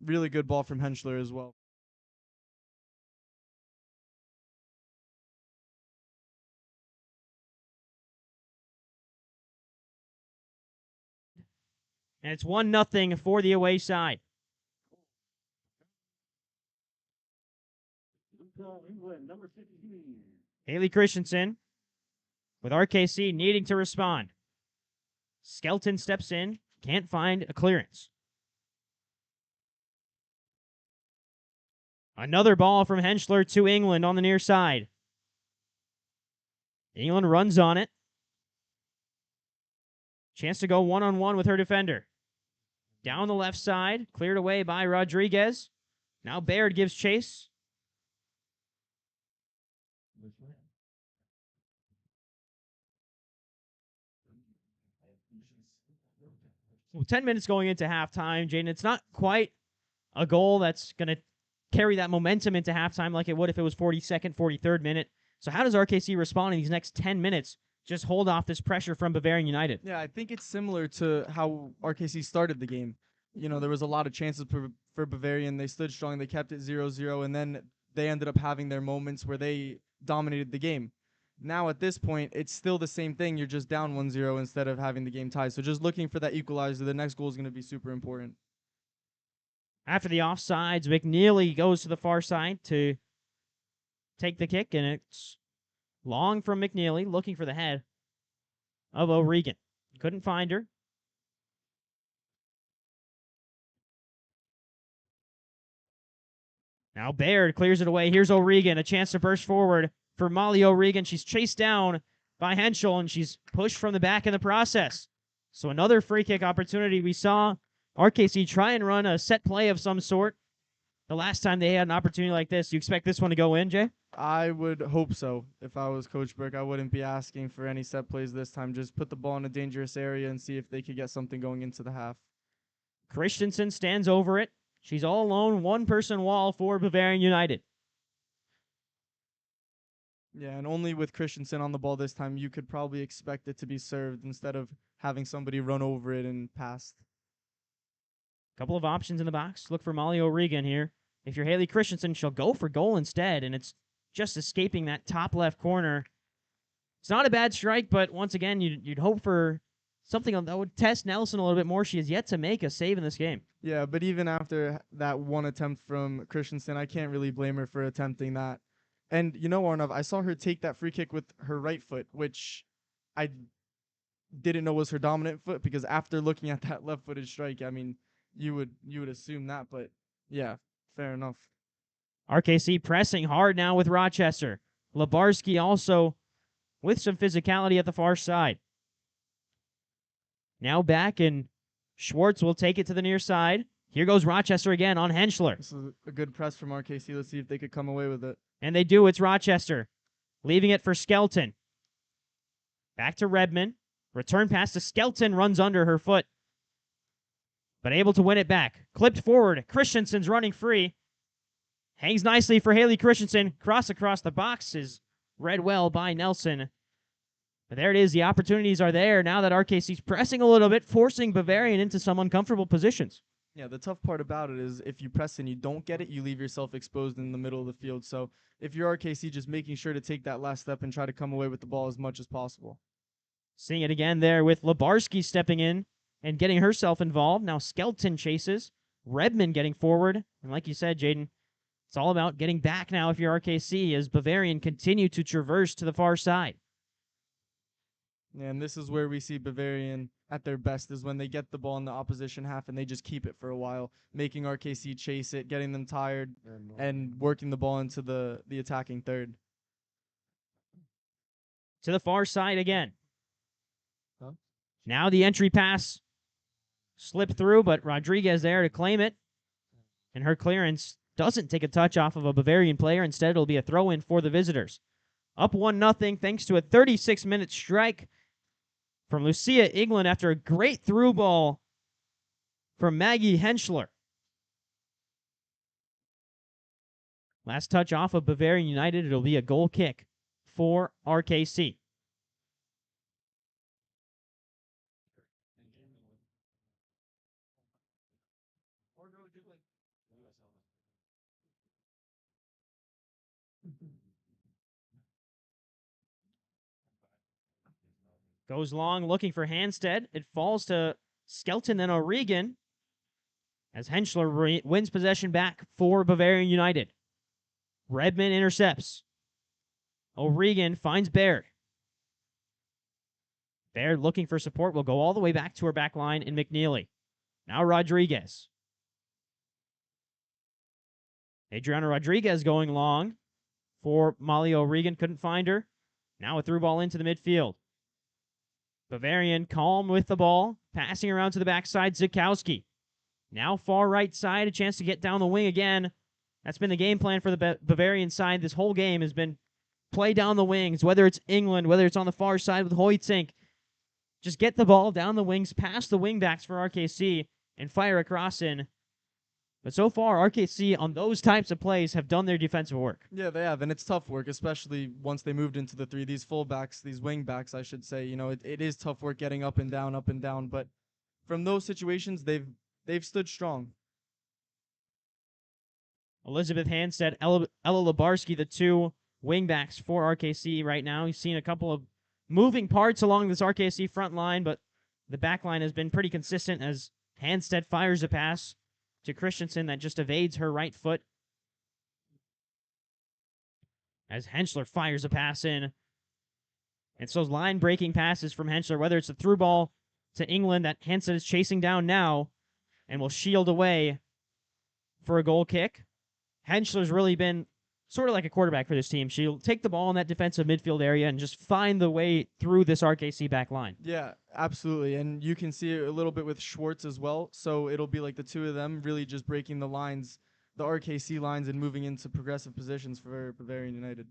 Really good ball from Henschler as well.
And it's 1-0 for the away side.
England, number 15.
Haley Christensen with RKC needing to respond. Skelton steps in, can't find a clearance. Another ball from Henschler to England on the near side. England runs on it. Chance to go one-on-one with her defender. Down the left side, cleared away by Rodriguez. Now Baird gives chase. Well, 10 minutes going into halftime, Jaden. It's not quite a goal that's going to carry that momentum into halftime like it would if it was 42nd, 43rd minute. So how does RKC respond in these next 10 minutes? Just hold off this pressure from Bavarian United.
Yeah, I think it's similar to how RKC started the game. You know, there was a lot of chances for Bavarian. They stood strong. They kept it 0-0, and then they ended up having their moments where they dominated the game. Now, at this point, it's still the same thing. You're just down 1-0 instead of having the game tied. So just looking for that equalizer. The next goal is going to be super important.
After the offsides, McNeely goes to the far side to take the kick, and it's long from McNeely, looking for the head of O'Regan. Couldn't find her. Now Baird clears it away. Here's O'Regan, a chance to burst forward for Molly O'Regan. She's chased down by Henschel, and she's pushed from the back in the process. So another free kick opportunity. We saw RKC try and run a set play of some sort the last time they had an opportunity like this. You expect this one to go in, Jay?
I would hope so. If I was Coach Burke, I wouldn't be asking for any set plays this time. Just put the ball in a dangerous area and see if they could get something going into the half.
Christensen stands over it. She's all alone, one-person wall for Bavarian United.
Yeah, and only with Christensen on the ball this time, you could probably expect it to be served instead of having somebody run over it and pass.
Couple of options in the box. Look for Molly O'Regan here. If you're Haley Christensen, she'll go for goal instead, and it's just escaping that top left corner. It's not a bad strike, but once again, you'd hope for something that would test Nelson a little bit more. She has yet to make a save in this game.
Yeah, but even after that one attempt from Christensen, I can't really blame her for attempting that. And you know, Arnav, I saw her take that free kick with her right foot, which I didn't know was her dominant foot, because after looking at that left-footed strike, I mean, you would assume that, but yeah, fair enough.
RKC pressing hard now with Rochester. Lebarski also with some physicality at the far side. Now back, and Schwartz will take it to the near side. Here goes Rochester again on Henschler.
This is a good press from RKC. Let's see if they could come away with it.
And they do. It's Rochester. Leaving it for Skelton. Back to Redmond. Return pass to Skelton. Runs under her foot. But able to win it back. Clipped forward. Christensen's running free. Hangs nicely for Haley Christensen. Cross across the box is read well by Nelson. But there it is. The opportunities are there now that RKC's pressing a little bit, forcing Bavarian into some uncomfortable positions.
Yeah, the tough part about it is if you press and you don't get it, you leave yourself exposed in the middle of the field. So if you're RKC, just making sure to take that last step and try to come away with the ball as much as possible.
Seeing it again there with Lebarski stepping in and getting herself involved. Now Skelton chases. Redmond getting forward. And like you said, Jaden, it's all about getting back now if you're RKC as Bavarian continue to traverse to the far side.
And this is where we see Bavarian at their best, is when they get the ball in the opposition half and they just keep it for a while, making RKC chase it, getting them tired, and working the ball into the attacking third.
To the far side again.
Huh?
Now the entry pass slipped through, but Rodriguez there to claim it. And her clearance doesn't take a touch off of a Bavarian player. Instead, it'll be a throw-in for the visitors. Up 1-0 thanks to a 36-minute strike from Lucia England after a great through ball from Maggie Henschler. Last touch off of Bavarian United. It'll be a goal kick for RKC. Goes long, looking for Hanstead. It falls to Skelton, then O'Regan, as Henschler wins possession back for Bavarian United. Redmond intercepts. O'Regan finds Baird. Baird looking for support. Will go all the way back to her back line in McNeely. Now Rodriguez. Adriana Rodriguez going long for Molly O'Regan. Couldn't find her. Now a through ball into the midfield. Bavarian calm with the ball. Passing around to the backside. Zukowski. Now far right side. A chance to get down the wing again. That's been the game plan for the Bavarian side. This whole game has been play down the wings, whether it's England, whether it's on the far side with Hoytsink. Just get the ball down the wings, past the wingbacks for RKC, and fire a cross in. But so far, RKC on those types of plays have done their defensive work.
Yeah, they have, and it's tough work, especially once they moved into the three. These fullbacks, these wingbacks, I should say, it is tough work getting up and down. But from those situations, they've stood strong.
Elizabeth Hanstead, Ella Labarski, the two wingbacks for RKC right now. You've seen a couple of moving parts along this RKC front line, but the back line has been pretty consistent as Hanstead fires a pass to Christensen that just evades her right foot. As Henschler fires a pass in. And so line-breaking passes from Henschler, whether it's a through ball to England that Hanstead is chasing down now and will shield away for a goal kick. Henschler's really been sort of like a quarterback for this team. She'll take the ball in that defensive midfield area and just find the way through this RKC back line.
Yeah, absolutely. And you can see it a little bit with Schwartz as well. So it'll be like the two of them really just breaking the lines, the RKC lines, and moving into progressive positions for Bavarian United.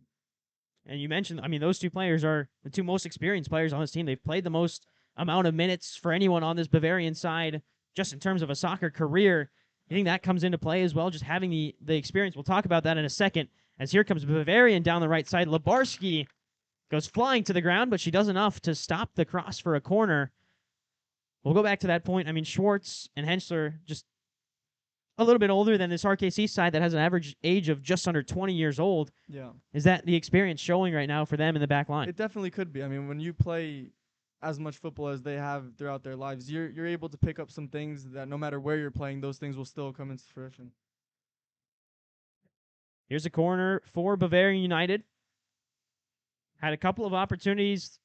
And you mentioned, those two players are the two most experienced players on this team. They've played the most amount of minutes for anyone on this Bavarian side, just in terms of a soccer career. I think that comes into play as well, just having the experience. We'll talk about that in a second, as here comes Bavarian down the right side. Labarski goes flying to the ground, but she does enough to stop the cross for a corner. We'll go back to that point. Schwartz and Henschler just a little bit older than this RKC side that has an average age of just under 20 years old.
Yeah.
Is that the experience showing right now for them in the back line?
It definitely could be. When you play as much football as they have throughout their lives, you're able to pick up some things that no matter where you're playing, those things will still come into fruition.
Here's a corner for Bavarian United. Had a couple of opportunities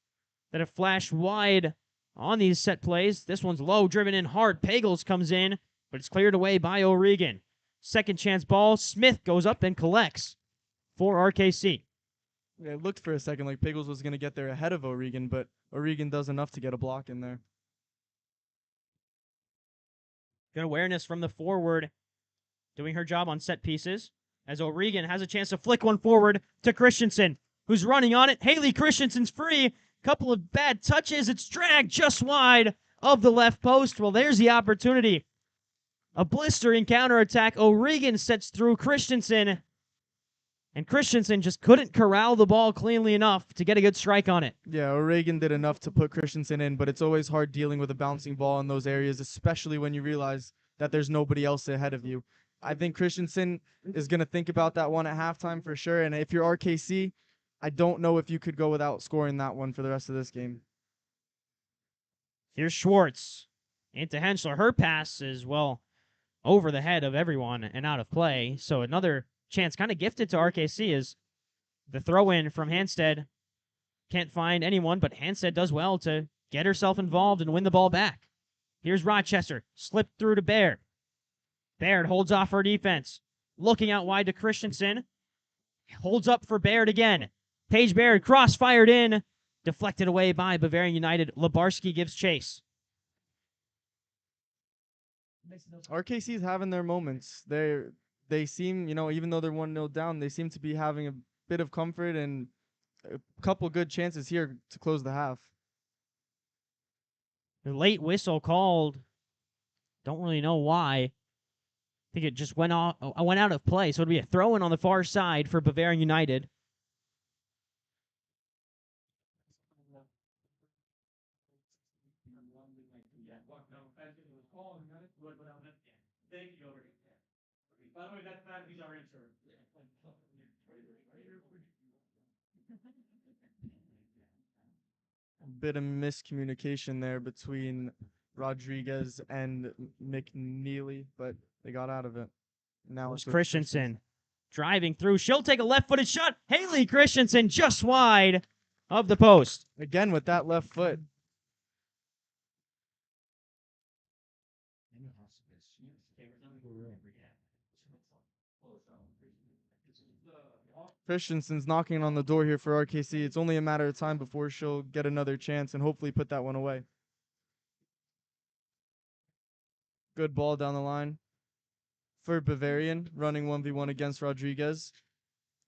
that have flashed wide on these set plays. This one's low, driven in hard. Pagels comes in, but it's cleared away by O'Regan. Second chance ball. Smith goes up and collects for RKC.
Yeah, it looked for a second like Pagels was going to get there ahead of O'Regan, but O'Regan does enough to get a block in there.
Good awareness from the forward, doing her job on set pieces, as O'Regan has a chance to flick one forward to Christensen, who's running on it. Haley Christensen's free. Couple of bad touches. It's dragged just wide of the left post. Well, there's the opportunity. A blistering counterattack. O'Regan sets through Christensen, and Christensen just couldn't corral the ball cleanly enough to get a good strike on it.
Yeah, O'Regan did enough to put Christensen in, but it's always hard dealing with a bouncing ball in those areas, especially when you realize that there's nobody else ahead of you. I think Christensen is going to think about that one at halftime for sure, and if you're RKC, I don't know if you could go without scoring that one for the rest of this game.
Here's Schwartz into Henschler. Her pass is, over the head of everyone and out of play. So another chance kind of gifted to RKC is the throw-in from Hanstead can't find anyone, but Hansted does well to get herself involved and win the ball back. Here's Rochester, slipped through to Baird. Baird holds off her defense. Looking out wide to Christensen. Holds up for Baird again. Paige Baird cross-fired in. Deflected away by Bavarian United. Labarski gives chase.
RKC's having their moments. They seem, even though they're 1-0 down, they seem to be having a bit of comfort and a couple good chances here to close the half.
The late whistle called. Don't really know why. I think it just went out of play, so it'll be a throw-in on the far side for Bavarian United.
By the way, that's not he's our answer.
Bit of miscommunication there between Rodriguez and McNeely, but they got out of it. Now it's
Christensen driving through. She'll take a left-footed shot. Haley Christensen just wide of the post.
Again with that left foot. Christensen's knocking on the door here for RKC. It's only a matter of time before she'll get another chance and hopefully put that one away. Good ball down the line for Bavarian, running 1v1 against Rodriguez.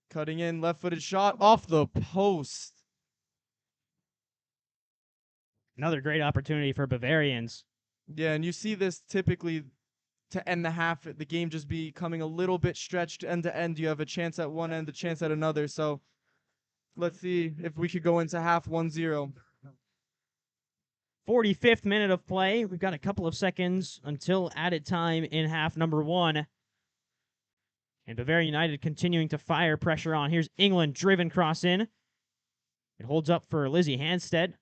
Cutting in, left-footed shot off the post.
Another great opportunity for Bavarians.
Yeah, and you see this typically to end the half, the game just becoming a little bit stretched end to end. You have a chance at one end, a chance at another. So let's see if we could go into half 1-0.
45th minute of play. We've got a couple of seconds until added time in half number 1. And Bavarian United continuing to fire pressure on. Here's England driven cross in. It holds up for Lizzie Hansted.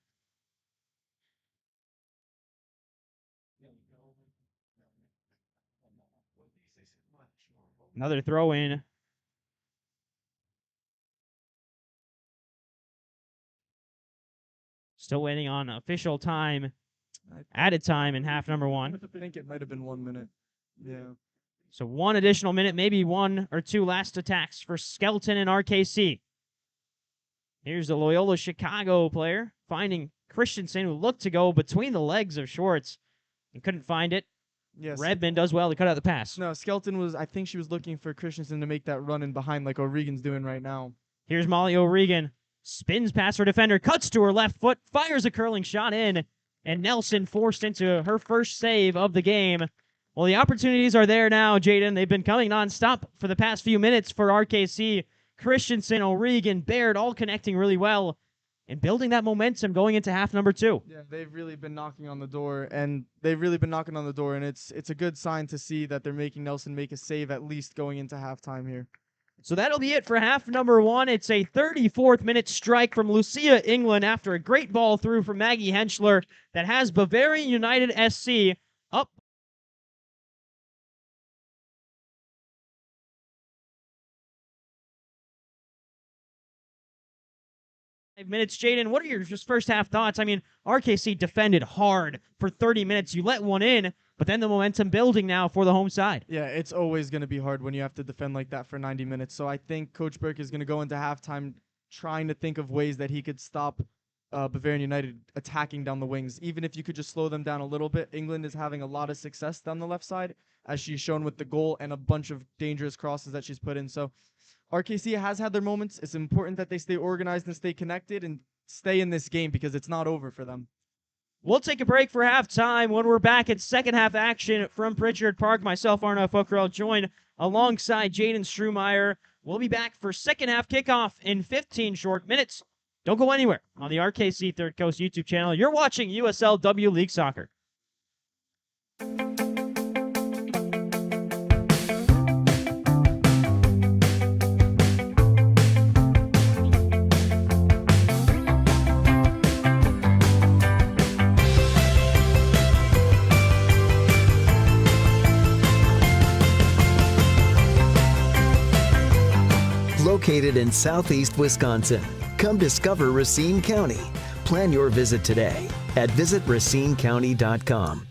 Another throw in. Still waiting on official time, added time in half number 1.
I think it might have been 1 minute. Yeah.
So 1 additional minute, maybe 1 or 2 last attacks for Skelton and RKC. Here's the Loyola Chicago player finding Christensen, who looked to go between the legs of Schwartz and couldn't find it.
Yes.
Redmond does well to cut out the pass.
No, Skelton I think she was looking for Christensen to make that run in behind like O'Regan's doing right now.
Here's Molly O'Regan. Spins past her defender, cuts to her left foot, fires a curling shot in, and Nelson forced into her first save of the game. Well, the opportunities are there now, Jaden. They've been coming nonstop for the past few minutes for RKC. Christensen, O'Regan, Baird all connecting really well and building that momentum going into half number 2.
Yeah, they've really been knocking on the door, and it's a good sign to see that they're making Nelson make a save at least going into halftime here.
So that'll be it for half number 1. It's a 34th minute strike from Lucia England after a great ball through from Maggie Henschler that has Bavarian United SC up. Minutes, Jaden, what are your just first half thoughts? I mean, RKC defended hard for 30 minutes. You let one in, but then the momentum building now for the home side.
Yeah, it's always going to be hard when you have to defend like that for 90 minutes. So I think Coach Burke is going to go into halftime trying to think of ways that he could stop Bavarian United attacking down the wings. Even if you could just slow them down a little bit. England is having a lot of success down the left side, as she's shown with the goal and a bunch of dangerous crosses that she's put in. So RKC has had their moments. It's important that they stay organized and stay connected and stay in this game because it's not over for them.
We'll take a break for halftime. When we're back at second half action from Pritchard Park, myself, Arnav Pokhrel, joined alongside Jaden Strumeier. We'll be back for second half kickoff in 15 short minutes. Don't go anywhere on the RKC Third Coast YouTube channel. You're watching USL W League Soccer.
Located in southeast Wisconsin, come discover Racine County. Plan your visit today at visitracinecounty.com.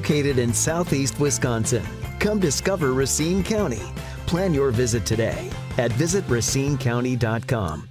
Located in southeast Wisconsin, come discover Racine County. Plan your visit today at visitracinecounty.com.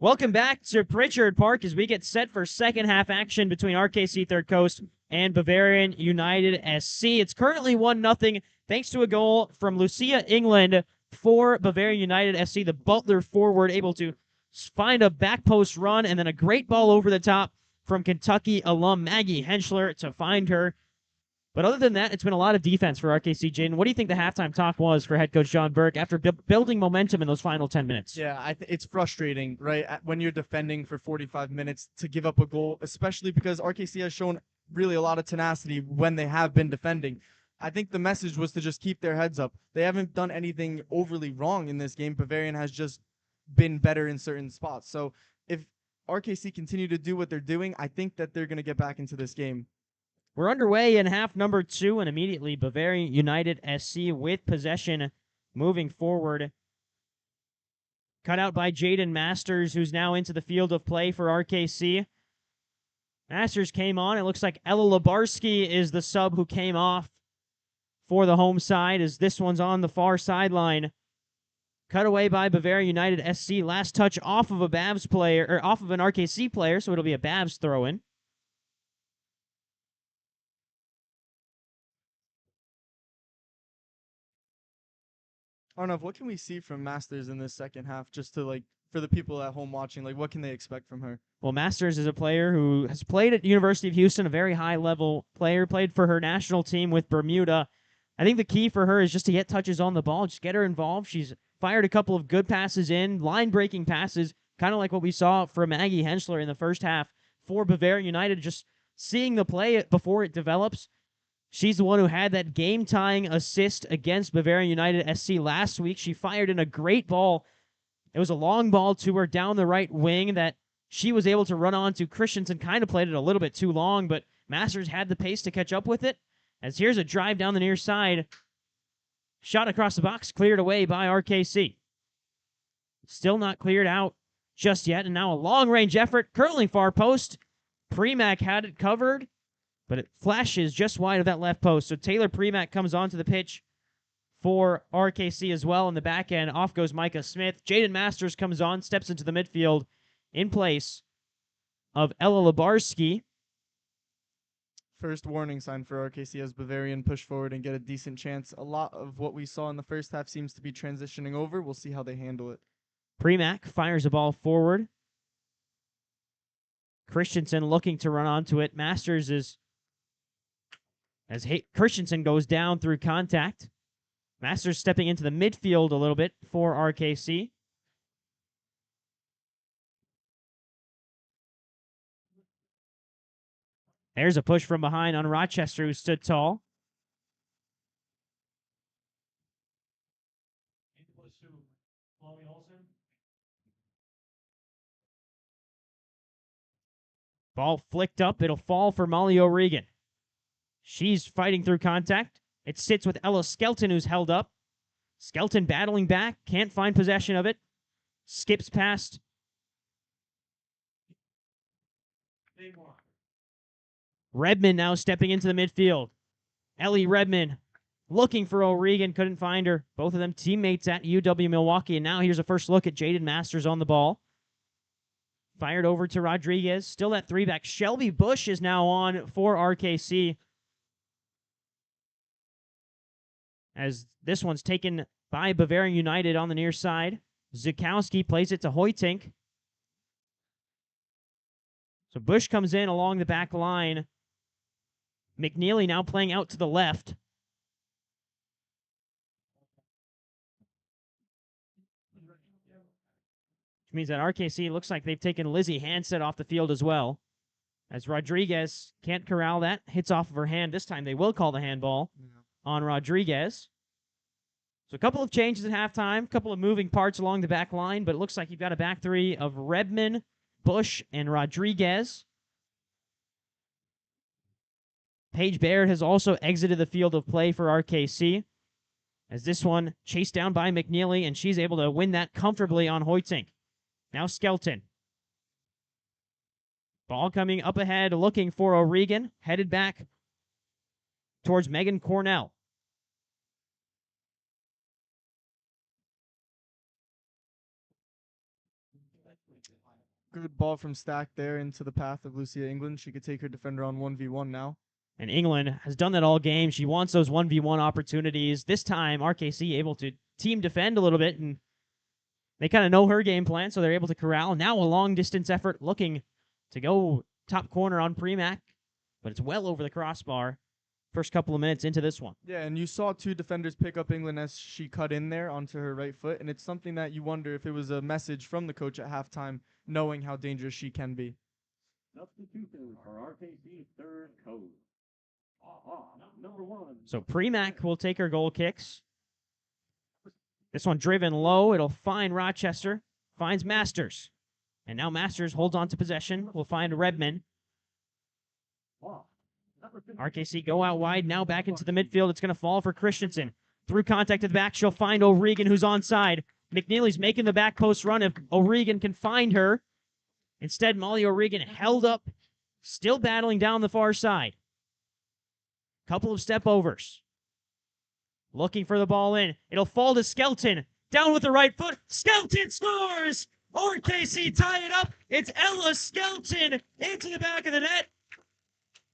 Welcome back to Pritchard Park as we get set for second half action between RKC Third Coast and Bavarian United SC. It's currently 1-0 thanks to a goal from Lucia England for Bavarian United SC. The Butler forward able to find a back post run and then a great ball over the top from Kentucky alum Maggie Henschler to find her. But other than that, it's been a lot of defense for RKC. Jaden, what do you think the halftime talk was for head coach John Burke after building momentum in those final 10 minutes?
Yeah, it's frustrating, right, when you're defending for 45 minutes to give up a goal, especially because RKC has shown really a lot of tenacity when they have been defending. I think the message was to just keep their heads up. They haven't done anything overly wrong in this game. Bavarian has just been better in certain spots. So if RKC continue to do what they're doing, I think that they're going to get back into this game.
We're underway in half number 2, and immediately Bavarian United SC with possession moving forward. Cut out by Jaden Masters, who's now into the field of play for RKC. Masters came on. It looks like Ella Labarski is the sub who came off for the home side, as this one's on the far sideline. Cut away by Bavarian United SC. Last touch off of a Bavs player, or off of an RKC player, so it'll be a Bavs throw-in.
Arnav, what can we see from Masters in this second half, just to, for the people at home watching, what can they expect from her?
Well, Masters is a player who has played at University of Houston, a very high-level player, played for her national team with Bermuda. I think the key for her is just to get touches on the ball, just get her involved. She's fired a couple of good passes in, line-breaking passes, kind of like what we saw from Maggie Henschler in the first half for Bavarian United, just seeing the play before it develops. She's the one who had that game-tying assist against Bavarian United SC last week. She fired in a great ball. It was a long ball to her down the right wing that she was able to run on to. Christensen kind of played it a little bit too long, but Masters had the pace to catch up with it. As here's a drive down the near side. Shot across the box, cleared away by RKC. Still not cleared out just yet, and now a long-range effort, currently far post. Premack had it covered, but it flashes just wide of that left post. So Taylor Premack comes onto the pitch for RKC as well. In the back end, off goes Micah Smith. Jaden Masters comes on, steps into the midfield in place of Ella Labarski.
First warning sign for RKC as Bavarian push forward and get a decent chance. A lot of what we saw in the first half seems to be transitioning over. We'll see how they handle it.
Premack fires a ball forward. Christensen looking to run onto it. Masters is... as Christensen goes down through contact. Masters stepping into the midfield a little bit for RKC. There's a push from behind on Rochester, who stood tall. Ball flicked up. It'll fall for Molly O'Regan. She's fighting through contact. It sits with Ella Skelton, who's held up. Skelton battling back. Can't find possession of it. Skips past. Redmond now stepping into the midfield. Ellie Redmond looking for O'Regan. Couldn't find her. Both of them teammates at UW Milwaukee. And now here's a first look at Jaden Masters on the ball. Fired over to Rodriguez. Still at 3-back. Shelby Bush is now on for RKC. As this one's taken by Bavarian United on the near side. Zukowski plays it to Hoytink. So Bush comes in along the back line. McNeely now playing out to the left. Which means that RKC looks like they've taken Lizzie Hanset off the field as well. As Rodriguez can't corral that. Hits off of her hand. This time they will call the handball on Rodriguez. So a couple of changes at halftime. A couple of moving parts along the back line. But it looks like you've got a back three of Redmond, Bush, and Rodriguez. Paige Baird has also exited the field of play for RKC. As this one chased down by McNeely, and she's able to win that comfortably on Hoytink. Now Skelton. Ball coming up ahead, looking for O'Regan. Headed back towards Megan Cornell.
Good ball from Stack there into the path of Lucia England. She could take her defender on 1v1 now.
And England has done that all game. She wants those 1v1 opportunities. This time, RKC able to team defend a little bit, and they kind of know her game plan, so they're able to corral. Now a long-distance effort looking to go top corner on Premack, but it's well over the crossbar. First couple of minutes into this one.
Yeah, and you saw two defenders pick up England as she cut in there onto her right foot, and it's something that you wonder if it was a message from the coach at halftime, knowing how dangerous she can be.
Substitution for RKC third coach. Number 1.
So Premack will take her goal kicks. This one driven low. It'll find Rochester. Finds Masters. And now Masters holds on to possession. Will find Redmond. RKC go out wide. Now back into the midfield. It's going to fall for Christensen. Through contact at the back, she'll find O'Regan, who's onside. McNeely's making the back post run if O'Regan can find her. Instead, Molly O'Regan held up. Still battling down the far side. Couple of step overs. Looking for the ball in. It'll fall to Skelton. Down with the right foot. Skelton scores! RKC tie it up. It's Ella Skelton into the back of the net.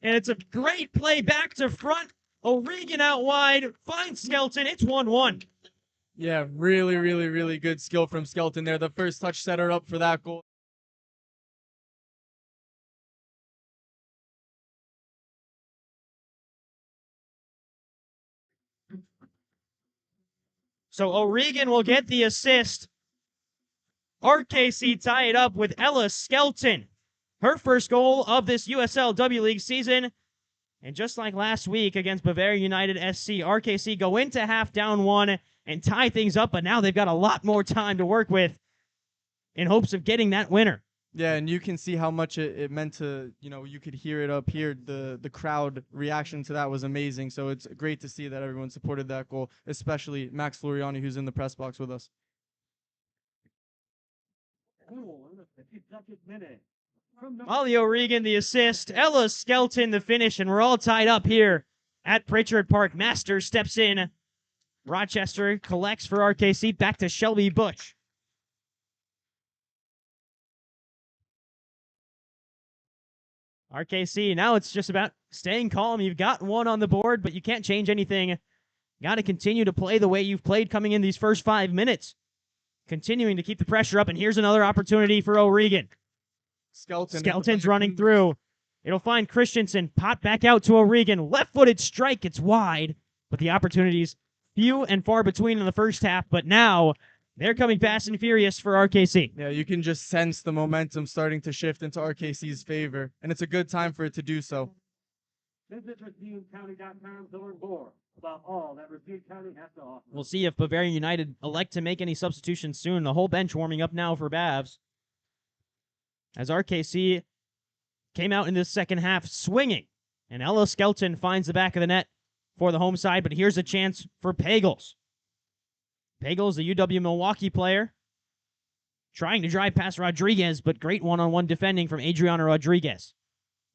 And it's a great play back to front. O'Regan out wide. Finds Skelton. It's 1-1.
Yeah, really, really, really good skill from Skelton there. The first touch set her up for that goal.
So O'Regan will get the assist. RKC tie it up with Ella Skelton. Her first goal of this USL W League season. And just like last week against Bavarian United SC, RKC go into half down 1 and tie things up, but now they've got a lot more time to work with in hopes of getting that winner.
Yeah, and you can see how much it meant to, you could hear it up here. The crowd reaction to that was amazing. So it's great to see that everyone supported that goal, especially Max Floriani, who's in the press box with us.
Molly O'Regan, the assist. Ella Skelton, the finish, and we're all tied up here at Pritchard Park. Masters steps in. Rochester collects for RKC. Back to Shelby Bush. RKC, now it's just about staying calm. You've got one on the board, but you can't change anything. Got to continue to play the way you've played coming in these first 5 minutes. Continuing to keep the pressure up, and here's another opportunity for O'Regan. Skelton's running through. It'll find Christensen. Pot back out to O'Regan. Left-footed strike. It's wide, but the opportunities few and far between in the first half, but now they're coming fast and furious for RKC.
Yeah, you can just sense the momentum starting to shift into RKC's favor, and it's a good time for it to do so.
Visit RacineCounty.com to learn more about all that Racine County has to offer.
We'll see if Bavarian United elect to make any substitutions soon. The whole bench warming up now for Bavs. As RKC came out in this second half swinging. And Ella Skelton finds the back of the net for the home side, but here's a chance for Pagels. Pagels, the UW Milwaukee player, trying to drive past Rodriguez, but great one-on-one defending from Adriana Rodriguez.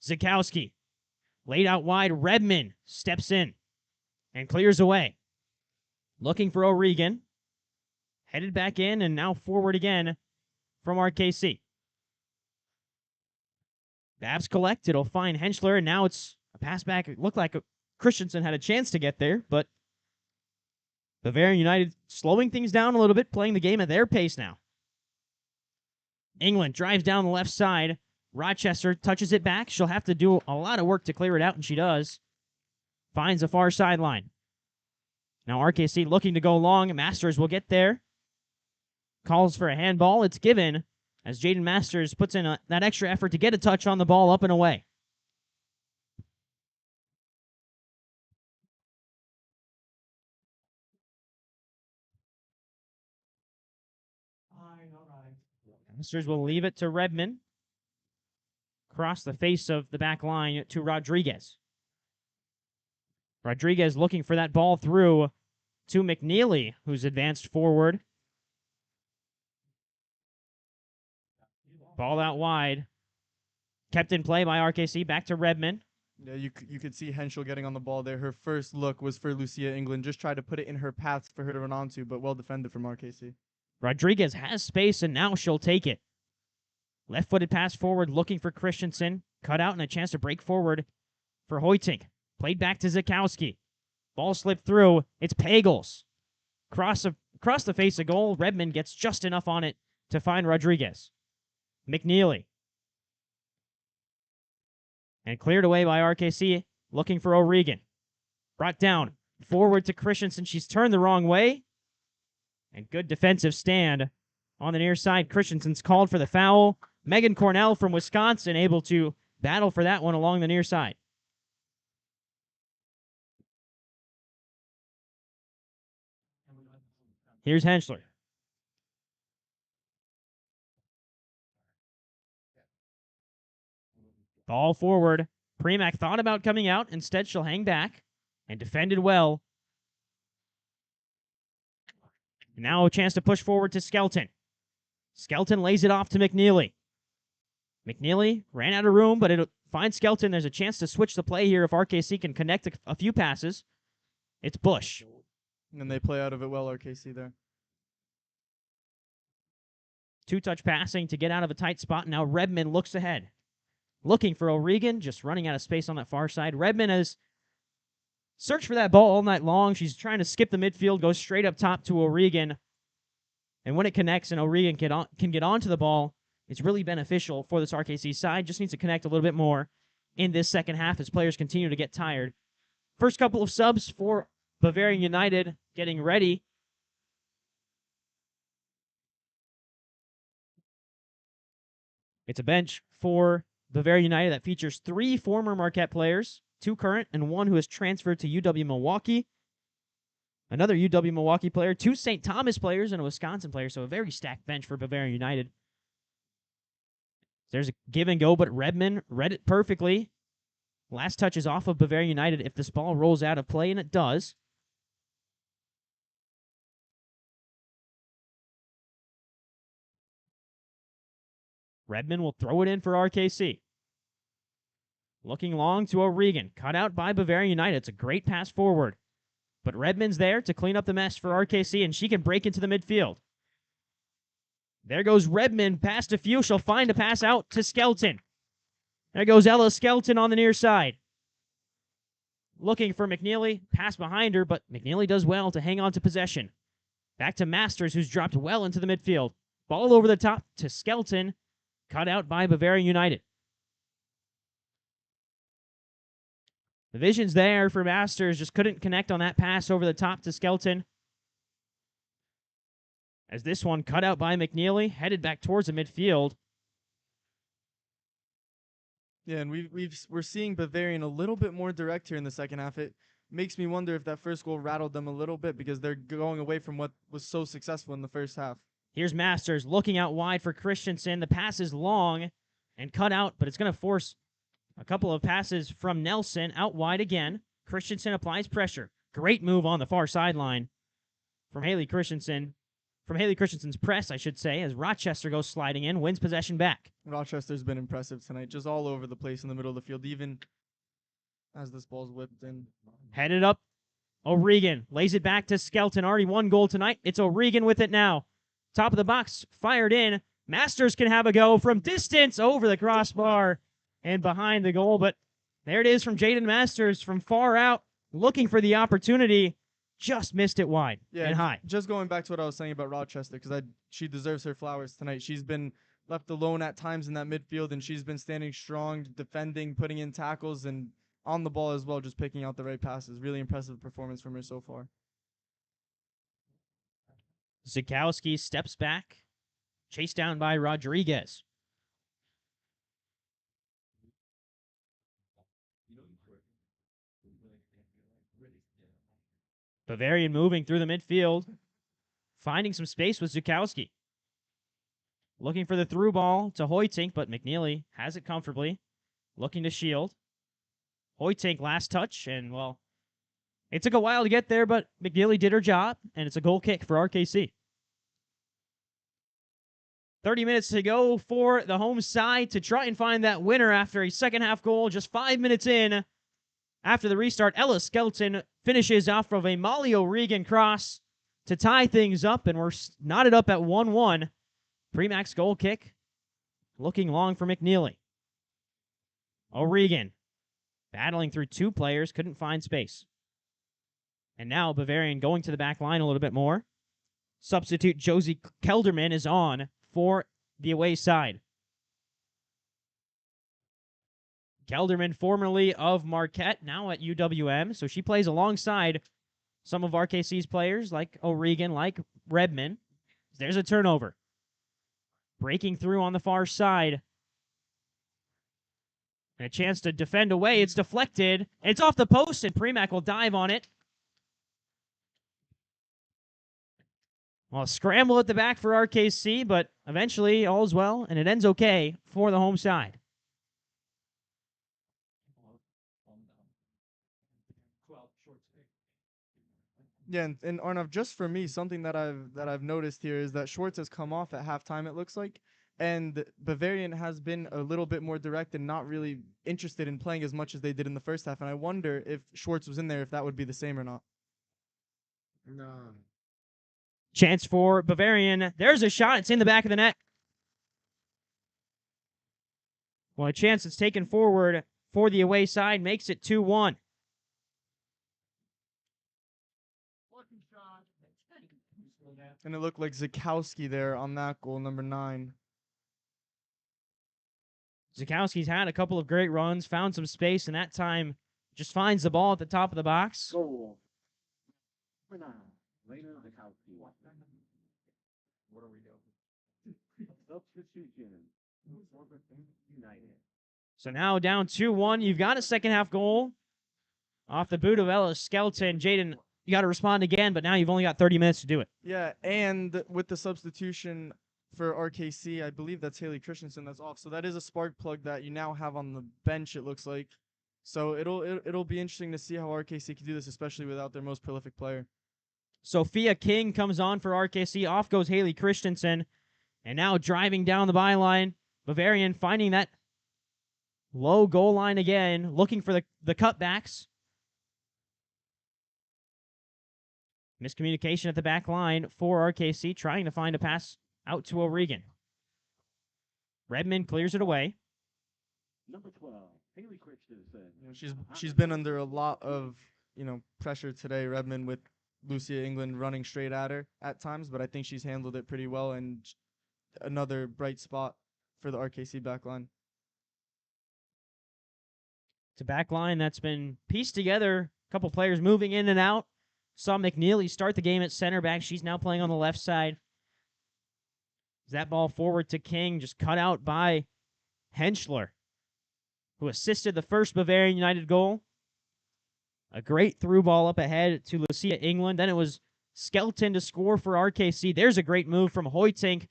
Zukowski, laid out wide. Redman steps in and clears away. Looking for O'Regan. Headed back in and now forward again from RKC. Babs collect. It'll find Henschler, and now it's a pass back. It looked like Christensen had a chance to get there, but Bavarian United slowing things down a little bit, playing the game at their pace now. England drives down the left side. Rochester touches it back. She'll have to do a lot of work to clear it out, and she does. Finds the far sideline. Now RKC looking to go long. Masters will get there. Calls for a handball. It's given as Jaden Masters puts in that extra effort to get a touch on the ball up and away. Masters will leave it to Redman. Across the face of the back line to Rodriguez. Rodriguez looking for that ball through to McNeely, who's advanced forward. Ball out wide. Kept in play by RKC. Back to Redman.
Yeah, you could see Henschel getting on the ball there. Her first look was for Lucia England. Just tried to put it in her path for her to run onto, but well defended from RKC.
Rodriguez has space, and now she'll take it. Left-footed pass forward, looking for Christensen. Cut out and a chance to break forward for Hoytink. Played back to Zukowski. Ball slipped through. It's Pagels. Across the face of goal. Redmond gets just enough on it to find Rodriguez. McNeely. And cleared away by RKC, looking for O'Regan. Brought down. Forward to Christensen. She's turned the wrong way. And good defensive stand on the near side. Christensen's called for the foul. Megan Cornell from Wisconsin able to battle for that one along the near side. Here's Henschler. Ball forward. Premack thought about coming out. Instead, she'll hang back and defended well. Now a chance to push forward to Skelton. Skelton lays it off to McNeely. McNeely ran out of room, but it'll find Skelton. There's a chance to switch the play here if RKC can connect a few passes. It's Bush.
And they play out of it well, RKC there.
Two-touch passing to get out of a tight spot. Now Redman looks ahead. Looking for O'Regan, just running out of space on that far side. Redman has searched for that ball all night long. She's trying to skip the midfield, go straight up top to O'Regan. And when it connects and O'Regan can get onto the ball, it's really beneficial for this RKC side. Just needs to connect a little bit more in this second half as players continue to get tired. First couple of subs for Bavarian United getting ready. It's a bench for Bavarian United that features 3 former Marquette players, 2 current, and 1 who has transferred to UW Milwaukee. Another UW Milwaukee player, 2 St. Thomas players, and a Wisconsin player, so a very stacked bench for Bavarian United. There's a give and go, but Redman read it perfectly. Last touch is off of Bavarian United if this ball rolls out of play, and it does. Redman will throw it in for RKC. Looking long to O'Regan. Cut out by Bavarian United. It's a great pass forward. But Redman's there to clean up the mess for RKC, and she can break into the midfield. There goes Redman past a few. She'll find a pass out to Skelton. There goes Ella Skelton on the near side. Looking for McNeely. Pass behind her, but McNeely does well to hang on to possession. Back to Masters, who's dropped well into the midfield. Ball over the top to Skelton. Cut out by Bavarian United. The vision's there for Masters. Just couldn't connect on that pass over the top to Skelton. As this one cut out by McNeely, headed back towards the midfield.
Yeah, and we're seeing Bavarian a little bit more direct here in the second half. It makes me wonder if that first goal rattled them a little bit because they're going away from what was so successful in the first half.
Here's Masters looking out wide for Christensen. The pass is long and cut out, but it's going to force a couple of passes from Nelson out wide again. Christensen applies pressure. Great move on the far sideline from Haley Christensen. From Haley Christensen's press, I should say, as Rochester goes sliding in, wins possession back.
Rochester's been impressive tonight, just all over the place in the middle of the field, even as this ball's whipped in.
Headed up, O'Regan lays it back to Skelton. Already one goal tonight. It's O'Regan with it now. Top of the box, fired in. Masters can have a go from distance over the crossbar and behind the goal, but there it is from Jaden Masters from far out, looking for the opportunity. Just missed it wide and high.
Just going back to what I was saying about Rochester, because she deserves her flowers tonight. She's been left alone at times in that midfield, and she's been standing strong, defending, putting in tackles, and on the ball as well, just picking out the right passes. Really impressive performance from her so far.
Zukowski steps back, chased down by Rodriguez. Bavarian moving through the midfield, finding some space with Zukowski. Looking for the through ball to Hoytink, but McNeely has it comfortably. Looking to shield. Hoytink last touch, and well, it took a while to get there, but McNeely did her job, and it's a goal kick for RKC. 30 minutes to go for the home side to try and find that winner after a second half goal. Just 5 minutes in after the restart, Ella Skelton finishes off of a Molly O'Regan cross to tie things up, and we're knotted up at 1-1. Premax goal kick, looking long for McNeely. O'Regan battling through two players, couldn't find space. And now Bavarian going to the back line a little bit more. Substitute Josie Kelderman is on for the away side. Kelderman, formerly of Marquette, now at UWM, so she plays alongside some of RKC's players, like O'Regan, like Redman. There's a turnover. Breaking through on the far side. And a chance to defend away. It's deflected. It's off the post, and Premack will dive on it. Well, a scramble at the back for RKC, but eventually all's well, and it ends okay for the home side.
Yeah, and Arnav, just for me, something that I've noticed here is that Schwartz has come off at halftime, it looks like, and Bavarian has been a little bit more direct and not really interested in playing as much as they did in the first half. And I wonder if Schwartz was in there, if that would be the same or not.
No.
Chance for Bavarian. There's a shot. It's in the back of the net. Well, a chance that's taken forward for the away side makes it 2-1.
And it looked like Zukowski there on that goal, number 9.
Zukowski's had a couple of great runs, found some space, and that time just finds the ball at the top of the box.
Goal. Later, Zukowski. What are we doing? Substitution. United.
So now down 2-1. You've got a second half goal off the boot of Ella Skelton. Jaden, you got to respond again, but now you've only got 30 minutes to do it.
Yeah, and with the substitution for RKC, I believe that's Haley Christensen that's off. So that is a spark plug that you now have on the bench, it looks like. So it'll be interesting to see how RKC can do this, especially without their most prolific player.
Sophia King comes on for RKC. Off goes Haley Christensen. And now driving down the byline, Bavarian finding that low goal line again, looking for the cutbacks. Miscommunication at the back line for RKC, trying to find a pass out to O'Regan. Redmond clears it away.
Number 12, Haley Christensen.
She's been under a lot of pressure today, Redmond, with Lucia England running straight at her at times, but I think she's handled it pretty well, and another bright spot for the RKC backline.
It's a backline that's been pieced together, a couple players moving in and out. Saw McNeely start the game at center back. She's now playing on the left side. That ball forward to King, just cut out by Henschler. who assisted the first Bavarian United goal. A great through ball up ahead to Lucia England. Then it was Skelton to score for RKC. There's a great move from Hoytink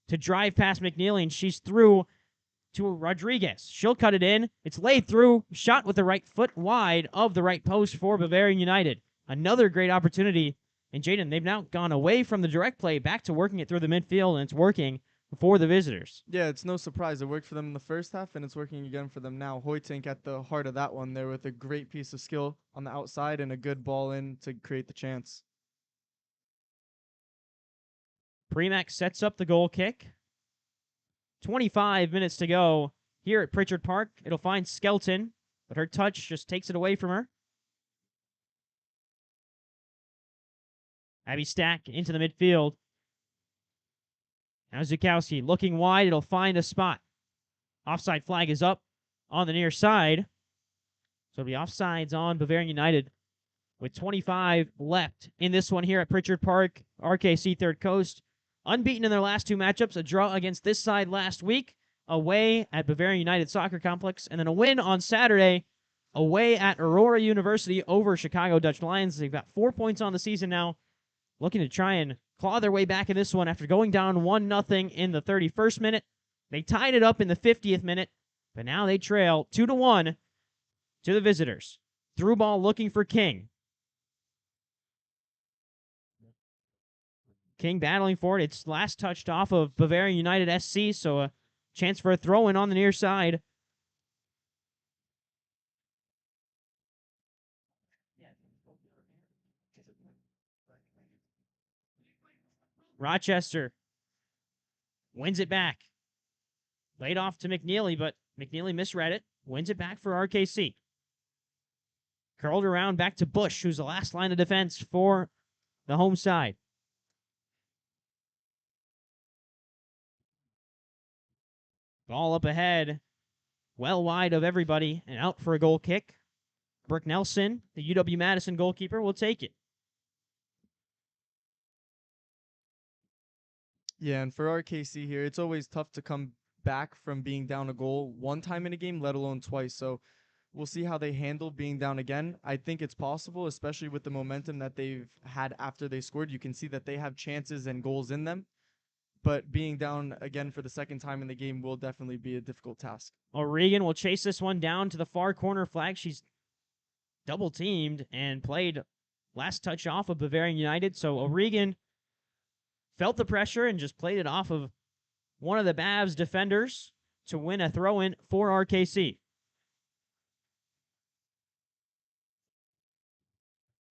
to drive past McNeely, and she's through to Rodriguez. She'll cut it in. It's laid through, shot with the right foot wide of the right post for Bavarian United. Another great opportunity. And Jaden, they've now gone away from the direct play, back to working it through the midfield, and it's working for the visitors.
Yeah, it's no surprise. It worked for them in the first half, and it's working again for them now. Hoytink at the heart of that one there with a great piece of skill on the outside and a good ball in to create the chance.
Premack sets up the goal kick. 25 minutes to go here at Pritchard Park. It'll find Skelton, but her touch just takes it away from her. Abby Stack into the midfield. Now Zukowski looking wide. It'll find a spot. Offside flag is up on the near side. So it'll be offsides on Bavarian United with 25 left in this one here at Pritchard Park. RKC Third Coast unbeaten in their last two matchups. A draw against this side last week away at Bavarian United Soccer Complex. And then a win on Saturday away at Aurora University over Chicago Dutch Lions. They've got 4 points on the season now, looking to try and claw their way back in this one after going down 1-0 in the 31st minute. They tied it up in the 50th minute, but now they trail 2-1 to the visitors. Through ball looking for King. King battling for it. It's last touched off of Bavarian United SC, so a chance for a throw-in on the near side. Rochester wins it back. Laid off to McNeely, but McNeely misread it. Wins it back for RKC. Curled around back to Bush, who's the last line of defense for the home side. Ball up ahead, well wide of everybody, and out for a goal kick. Brooke Nelson, the UW-Madison goalkeeper, will take it.
Yeah, and for RKC here, it's always tough to come back from being down a goal one time in a game, let alone twice. So we'll see how they handle being down again. I think it's possible, especially with the momentum that they've had after they scored. You can see that they have chances and goals in them. But being down again for the second time in the game will definitely be a difficult task.
O'Regan will chase this one down to the far corner flag. She's double teamed and played last touch off of Bavarian United. So O'Regan felt the pressure and just played it off of one of the Bavs defenders to win a throw-in for RKC.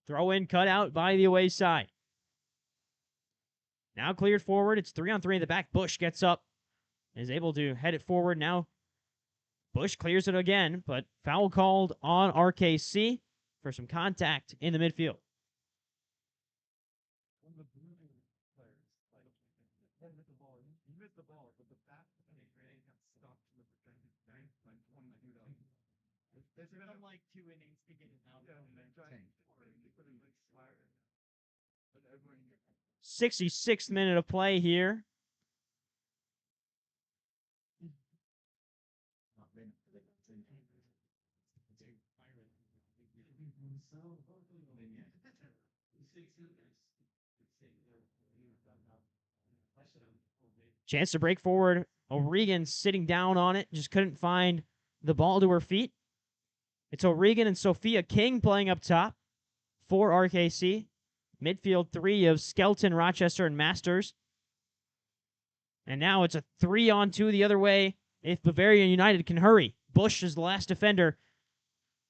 Throw-in cut out by the away side. Now cleared forward. It's 3-on-3 in the back. Bush gets up and is able to head it forward. Now Bush clears it again, but foul called on RKC for some contact in the midfield.
There's been like 2 innings to get it out.
66th minute of play here. Chance to break forward. O'Regan sitting down on it. Just couldn't find the ball to her feet. It's O'Regan and Sophia King playing up top for RKC. Midfield 3 of Skelton, Rochester, and Masters. And now it's a 3-on-2 the other way if Bavarian United can hurry. Bush is the last defender.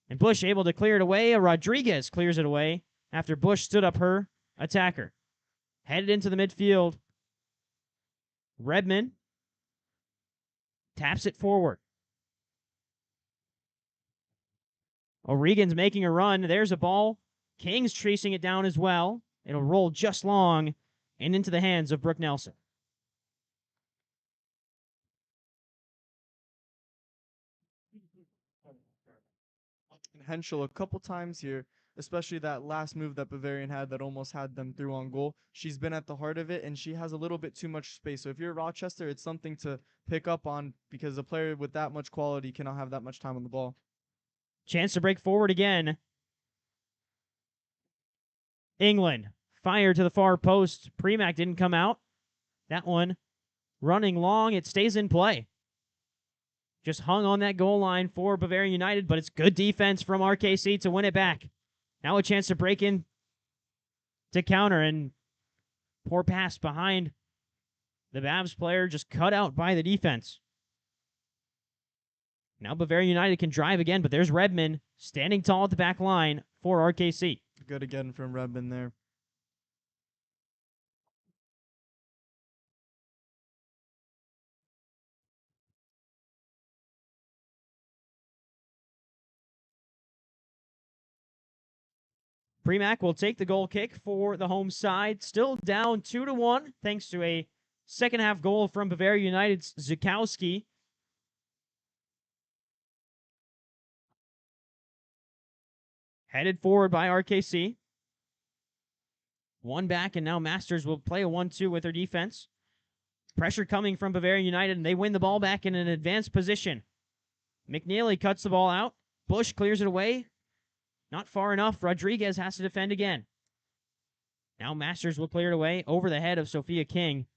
And Bush able to clear it away. Rodriguez clears it away after Bush stood up her attacker. Headed into the midfield. Redmond taps it forward. O'Regan's making a run. There's a ball. King's chasing it down as well. It'll roll just long and into the hands of Brooke Nelson.
Henschel a couple times here especially that last move that Bavarian had that almost had them through on goal. She's been at the heart of it, and she has a little bit too much space. So if you're Rochester, it's something to pick up on because a player with that much quality cannot have that much time on the ball.
Chance to break forward again. England, fire to the far post. Premack didn't come out. That one running long. It stays in play. Just hung on that goal line for Bavarian United, but it's good defense from RKC to win it back. Now a chance to break in to counter, and poor pass behind the Bavs player, just cut out by the defense. Now Bavarian United can drive again, but there's Redmond standing tall at the back line for RKC.
Good again from Redmond there.
Premack will take the goal kick for the home side. Still down 2-1 thanks to a second half goal from Bavarian United's Zukowski. Headed forward by RKC. One back, and now Masters will play a 1-2 with their defense. Pressure coming from Bavarian United, and they win the ball back in an advanced position. McNeely cuts the ball out. Bush clears it away. Not far enough. Rodriguez has to defend again. Now Masters will clear it away over the head of Sophia King.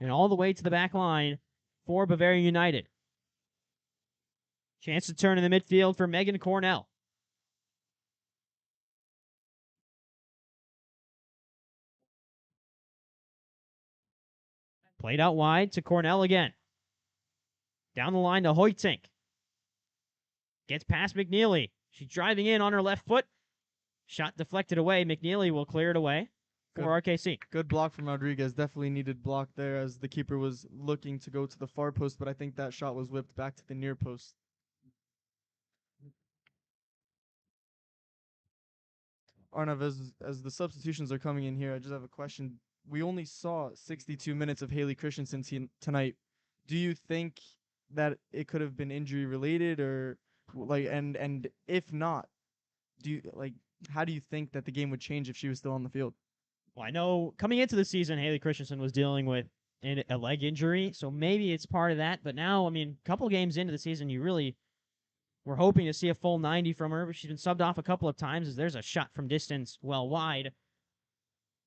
And all the way to the back line for Bavarian United. Chance to turn in the midfield for Megan Cornell. Played out wide to Cornell again. Down the line to Hoytink. Gets past McNeely. She's driving in on her left foot. Shot deflected away. McNeely will clear it away for RKC.
Good block from Rodriguez. Definitely needed block there as the keeper was looking to go to the far post, but I think that shot was whipped back to the near post. Arnav, as the substitutions are coming in here, I just have a question. We only saw 62 minutes of Haley Christensen tonight. Do you think that it could have been injury related, or like, and if not, how do you think that the game would change if she was still on the field?
Well, I know coming into the season, Haley Christensen was dealing with a leg injury, so maybe it's part of that. But now, I mean, a couple games into the season, you really were hoping to see a full 90 from her, but she's been subbed off a couple of times as there's a shot from distance well wide.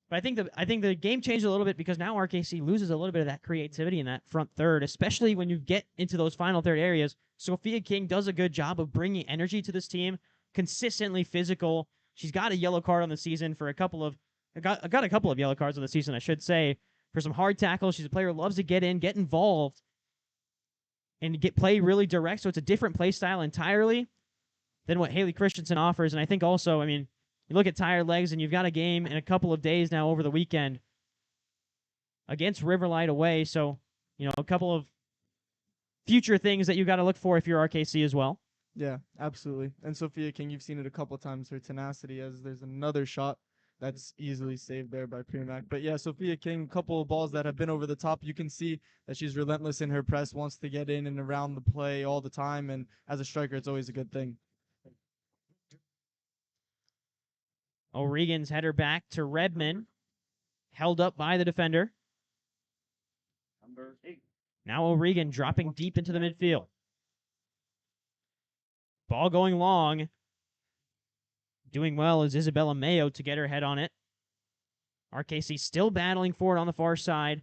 But I think the game changed a little bit because now RKC loses a little bit of that creativity in that front third, especially when you get into those final third areas. Sophia King does a good job of bringing energy to this team, consistently physical. She's got a yellow card on the season for got a couple of yellow cards on the season, I should say, for some hard tackles. She's a player who loves to get in, get involved, and play really direct. So it's a different play style entirely than what Haley Christensen offers. And I think also, I mean, you look at tired legs, and you've got a game in a couple of days now over the weekend against Riverlight away. So, a couple of future things that you got to look for if you're RKC as well.
Yeah, absolutely. And Sophia King, you've seen it a couple of times, her tenacity, as there's another shot that's easily saved there by Premack. But yeah, Sophia King, a couple of balls that have been over the top. You can see that she's relentless in her press, wants to get in and around the play all the time. And as a striker, it's always a good thing.
O'Regan's header back to Redmond. Held up by the defender.
Number 8.
Now O'Regan dropping deep into the midfield. Ball going long. Doing well is Isabella Mayo to get her head on it. RKC still battling for it on the far side.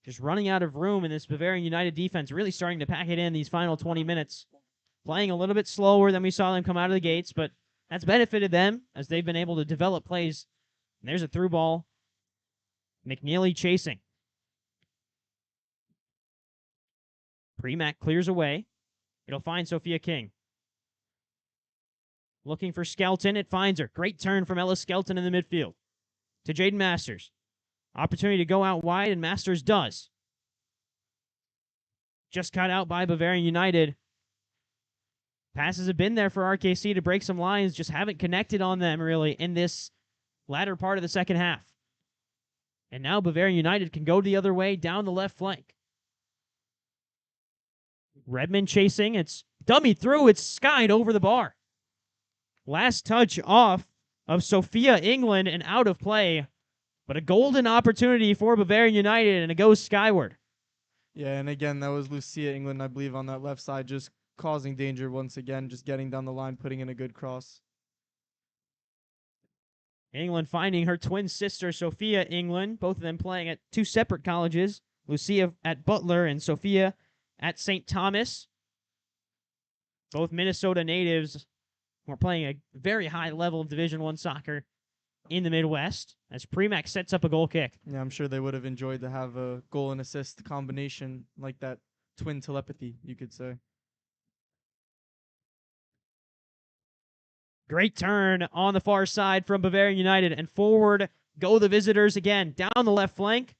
Just running out of room in this Bavarian United defense. Really starting to pack it in these final 20 minutes. Playing a little bit slower than we saw them come out of the gates, but that's benefited them as they've been able to develop plays. And there's a through ball. McNeely chasing. Premack clears away. It'll find Sophia King. Looking for Skelton. It finds her. Great turn from Ella Skelton in the midfield. To Jaden Masters. Opportunity to go out wide, and Masters does. Just cut out by Bavarian United. Passes have been there for RKC to break some lines, just haven't connected on them really in this latter part of the second half. And now Bavarian United can go the other way down the left flank. Redmond chasing. It's dummied through. It's skied over the bar. Last touch off of Sophia England and out of play. But a golden opportunity for Bavarian United, and it goes skyward.
Yeah, and again, that was Lucia England, I believe, on that left side, just causing danger once again, just getting down the line, putting in a good cross.
England finding her twin sister, Sophia England, both of them playing at two separate colleges. Lucia at Butler and Sophia at St. Thomas. Both Minnesota natives who are playing a very high level of Division I soccer in the Midwest, as Premack sets up a goal kick.
Yeah, I'm sure they would have enjoyed to have a goal and assist combination like that, twin telepathy, you could say.
Great turn on the far side from Bavarian United, and forward go the visitors again, down the left flank.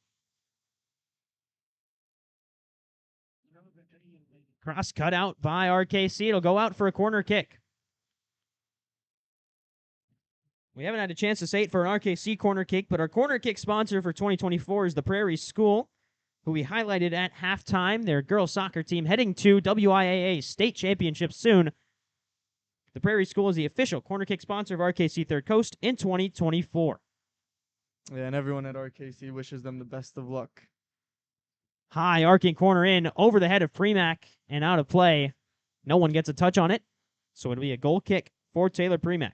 Cross cut out by RKC. It'll go out for a corner kick. We haven't had a chance to say it for an RKC corner kick, but our corner kick sponsor for 2024 is the Prairie School, who we highlighted at halftime. Their girls soccer team heading to WIAA state championships soon. The Prairie School is the official corner kick sponsor of RKC Third Coast in 2024.
Yeah, and everyone at RKC wishes them the best of luck.
High arcing corner in over the head of Premack and out of play. No one gets a touch on it, so it'll be a goal kick for Taylor Premack.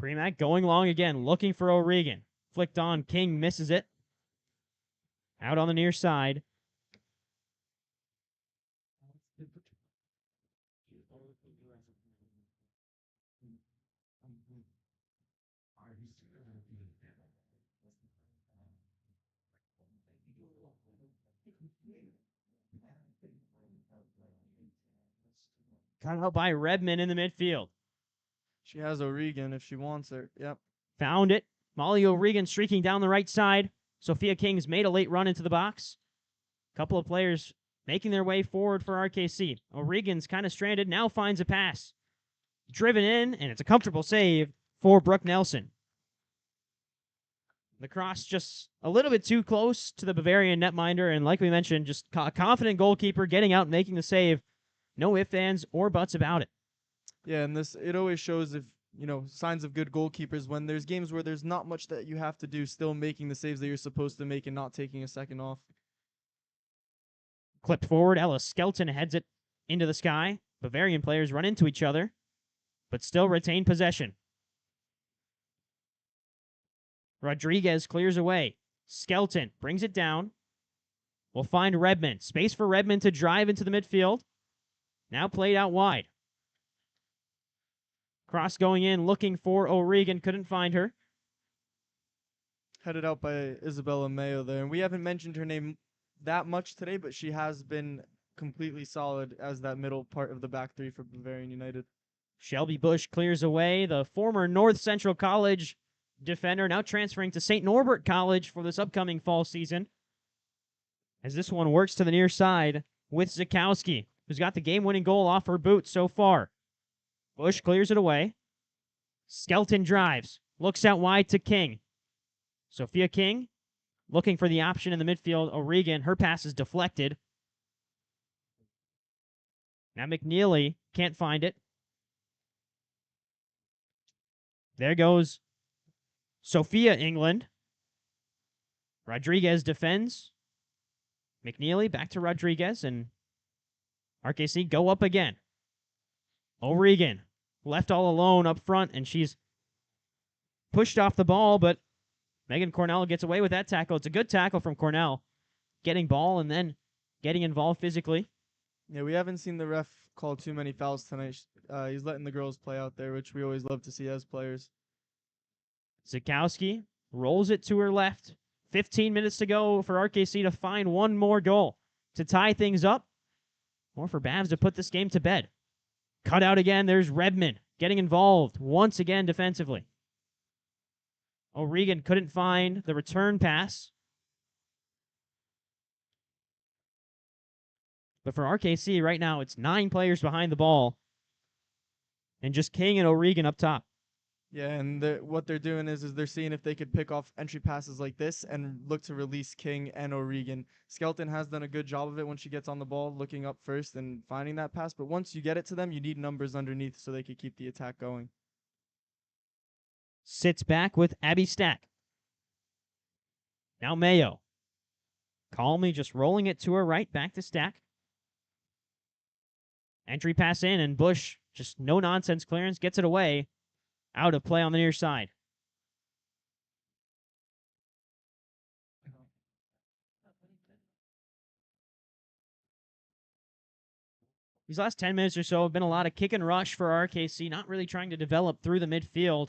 Premack going long again, looking for O'Regan. Flicked on, King misses it. Out on the near side. Cut out by Redmond in the midfield.
She has O'Regan if she wants her. Yep.
Found it. Molly O'Regan streaking down the right side. Sophia King's made a late run into the box. Couple of players making their way forward for RKC. O'Regan's kind of stranded, now finds a pass. Driven in, and it's a comfortable save for Brooke Nelson. The cross just a little bit too close to the Bavarian netminder, and like we mentioned, just a confident goalkeeper getting out and making the save. No ifs, ands, or buts about it.
Yeah, and it always shows if, signs of good goalkeepers when there's games where there's not much that you have to do, still making the saves that you're supposed to make and not taking a second off.
Clipped forward, Ella Skelton heads it into the sky. Bavarian players run into each other, but still retain possession. Rodriguez clears away. Skelton brings it down. We'll find Redmond. Space for Redmond to drive into the midfield. Now played out wide. Cross going in, looking for O'Regan. Couldn't find her.
Headed out by Isabella Mayo there. And we haven't mentioned her name that much today, but she has been completely solid as that middle part of the back three for Bavarian United.
Shelby Bush clears away. The former North Central College defender now transferring to St. Norbert College for this upcoming fall season. As this one works to the near side with Zukowski, who's got the game-winning goal off her boot so far. Bush clears it away. Skelton drives. Looks out wide to King. Sophia King looking for the option in the midfield. O'Regan, her pass is deflected. Now McNeely can't find it. There goes Sophia England. Rodriguez defends. McNeely back to Rodriguez, and RKC go up again. O'Regan left all alone up front, and she's pushed off the ball, but Megan Cornell gets away with that tackle. It's a good tackle from Cornell, getting ball and then getting involved physically.
Yeah, we haven't seen the ref call too many fouls tonight. He's letting the girls play out there, which we always love to see as players.
Zukowski rolls it to her left. 15 minutes to go for RKC to find one more goal to tie things up, or for Babs to put this game to bed. Cut out again. There's Redmond getting involved once again defensively. O'Regan couldn't find the return pass. But for RKC right now, it's 9 players behind the ball. And just King and O'Regan up top.
Yeah, and what they're doing is they're seeing if they could pick off entry passes like this and look to release King and O'Regan. Skelton has done a good job of it when she gets on the ball, looking up first and finding that pass. But once you get it to them, you need numbers underneath so they can keep the attack going.
Sits back with Abby Stack. Now Mayo. Calmly just rolling it to her right, back to Stack. Entry pass in, and Bush, just no-nonsense clearance, gets it away. Out of play on the near side. These last 10 minutes or so have been a lot of kick and rush for RKC, not really trying to develop through the midfield.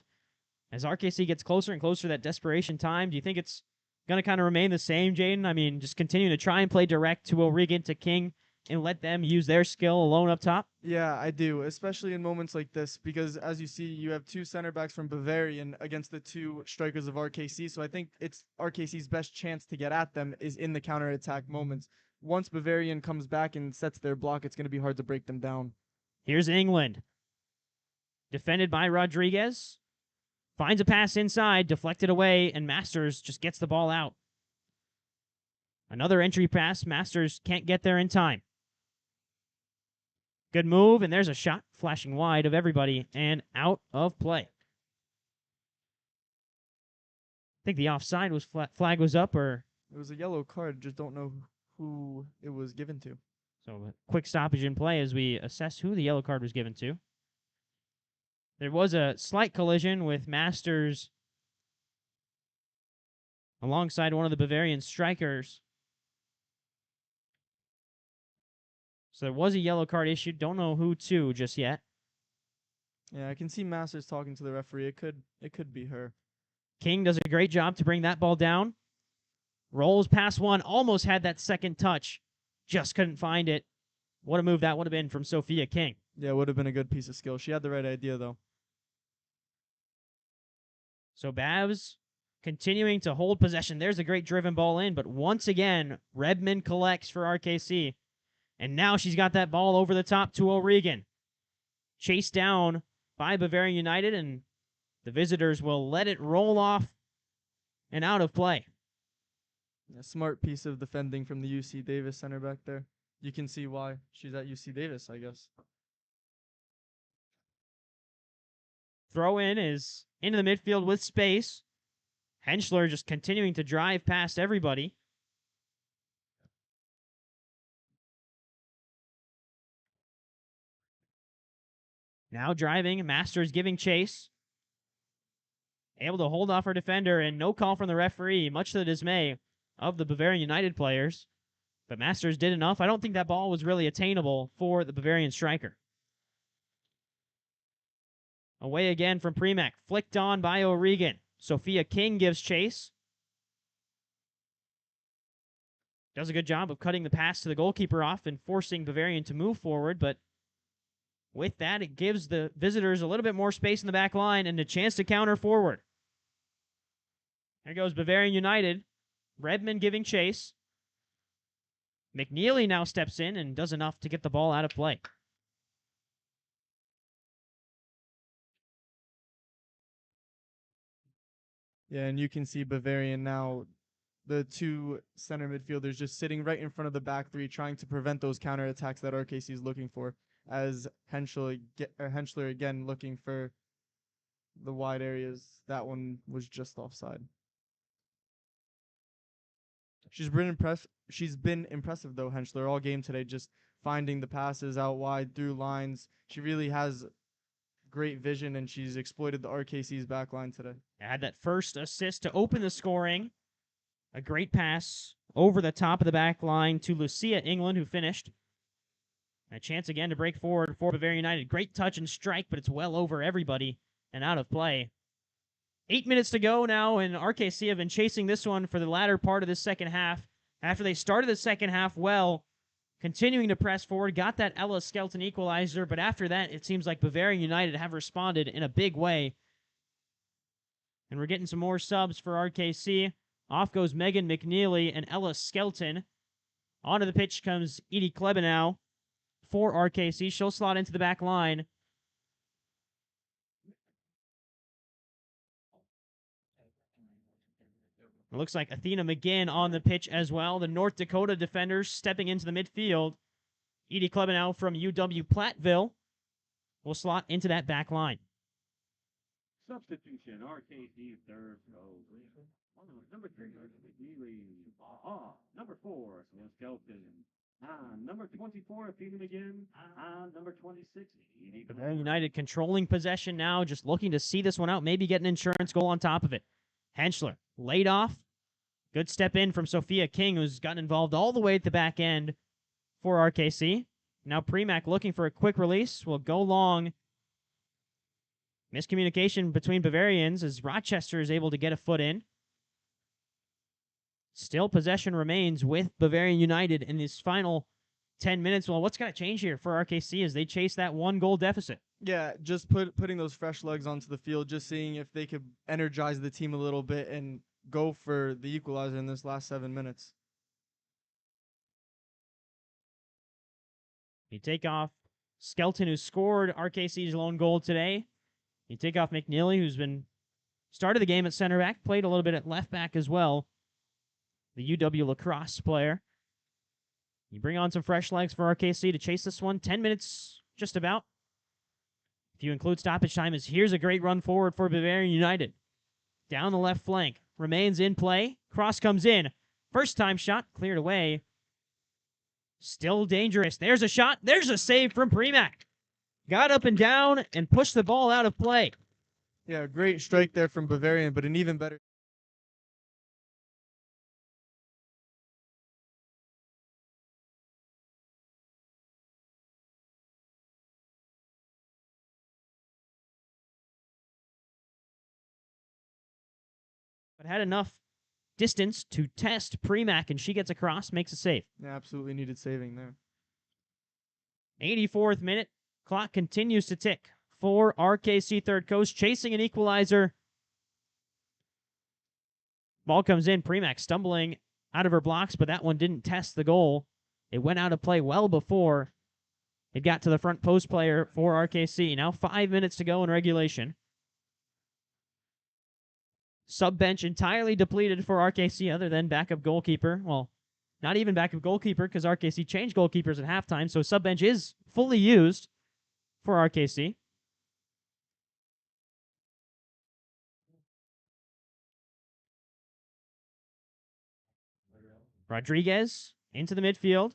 As RKC gets closer and closer to that desperation time, do you think it's going to kind of remain the same, Jaden? I mean, just continuing to try and play direct to O'Regan, to King, and let them use their skill alone up top?
Yeah, I do, especially in moments like this, because as you see, you have 2 center backs from Bavarian against the 2 strikers of RKC, so I think it's RKC's best chance to get at them is in the counterattack moments. Once Bavarian comes back and sets their block, it's going to be hard to break them down.
Here's England. Defended by Rodriguez. Finds a pass inside, deflected away, and Masters just gets the ball out. Another entry pass. Masters can't get there in time. Good move, and there's a shot flashing wide of everybody and out of play. I think the offside was flag was up, or
it was a yellow card. Just don't know who it was given to.
So a quick stoppage in play as we assess who the yellow card was given to. There was a slight collision with Masters alongside one of the Bavarian strikers. So there was a yellow card issued. Don't know who to just yet.
Yeah, I can see Masters talking to the referee. It could be her.
King does a great job to bring that ball down. Rolls past one. Almost had that second touch. Just couldn't find it. What a move that would have been from Sophia King.
Yeah, it would have been a good piece of skill. She had the right idea, though.
So Babs continuing to hold possession. There's a great driven ball in, but once again, Redmond collects for RKC. And now she's got that ball over the top to O'Regan. Chased down by Bavarian United, and the visitors will let it roll off and out of play.
A smart piece of defending from the UC Davis center back there. You can see why she's at UC Davis, I guess.
Throw in is into the midfield with space. Henschler just continuing to drive past everybody. Now driving, Masters giving chase. Able to hold off her defender, and no call from the referee, much to the dismay of the Bavarian United players. But Masters did enough. I don't think that ball was really attainable for the Bavarian striker. Away again from Premack. Flicked on by O'Regan. Sophia King gives chase. Does a good job of cutting the pass to the goalkeeper off and forcing Bavarian to move forward, but with that, it gives the visitors a little bit more space in the back line and a chance to counter forward. There goes Bavarian United. Redmond giving chase. McNeely now steps in and does enough to get the ball out of play.
Yeah, and you can see Bavarian now, the 2 center midfielders just sitting right in front of the back 3, trying to prevent those counterattacks that RKC is looking for. As Henschler again looking for the wide areas. That one was just offside. She's been impressive though, Henschler, all game today, just finding the passes out wide through lines. She really has great vision, and she's exploited the RKC's back line today.
Had that first assist to open the scoring. A great pass over the top of the back line to Lucia England, who finished. A chance again to break forward for Bavarian United. Great touch and strike, but it's well over everybody and out of play. 8 minutes to go now, and RKC have been chasing this one for the latter part of the second half. After they started the second half well, continuing to press forward, got that Ella Skelton equalizer, but after that, it seems like Bavarian United have responded in a big way. And we're getting some more subs for RKC. Off goes Megan McNeely and Ella Skelton. Onto the pitch comes Edie Klebanow for RKC. She'll slot into the back line. It looks like Athena McGinn on the pitch as well. The North Dakota defenders stepping into the midfield. Edie Klebanow from UW Platteville will slot into that back line.
Substitution, RKC third row. Number 3, Neely. Number 4, Skelton. Number 24, Athena McGinn. Number 26, Edie.
Bavarian United controlling possession now, just looking to see this one out, maybe get an insurance goal on top of it. Henschler laid off. Good step in from Sophia King, who's gotten involved all the way at the back end for RKC. Now Premack looking for a quick release. Will go long. Miscommunication between Bavarians as Rochester is able to get a foot in. Still possession remains with Bavarian United in this final 10 minutes. Well, what's going to change here for RKC as they chase that 1-goal deficit?
Yeah, just putting those fresh legs onto the field, just seeing if they could energize the team a little bit and go for the equalizer in this last 7 minutes.
You take off Skelton, who scored RKC's lone goal today. You take off McNeely, who's been started the game at center back, played a little bit at left back as well, the UW lacrosse player. You bring on some fresh legs for RKC to chase this one. 10 minutes just about. If you include stoppage time, as here's a great run forward for Bavarian United. Down the left flank. Remains in play. Cross comes in. First time shot cleared away. Still dangerous. There's a shot. There's a save from Premack. Got up and down and pushed the ball out of play.
Yeah, great strike there from Bavarian, but an even better.
But had enough distance to test Premack, and she gets across, makes a save.
Yeah, absolutely needed saving there.
84th minute. Clock continues to tick for RKC Third Coast, chasing an equalizer. Ball comes in. Premack stumbling out of her blocks, but that one didn't test the goal. It went out of play well before it got to the front post player for RKC. Now 5 minutes to go in regulation. Sub-bench entirely depleted for RKC other than backup goalkeeper. Well, not even backup goalkeeper because RKC changed goalkeepers at halftime, so sub-bench is fully used for RKC. Rodriguez into the midfield.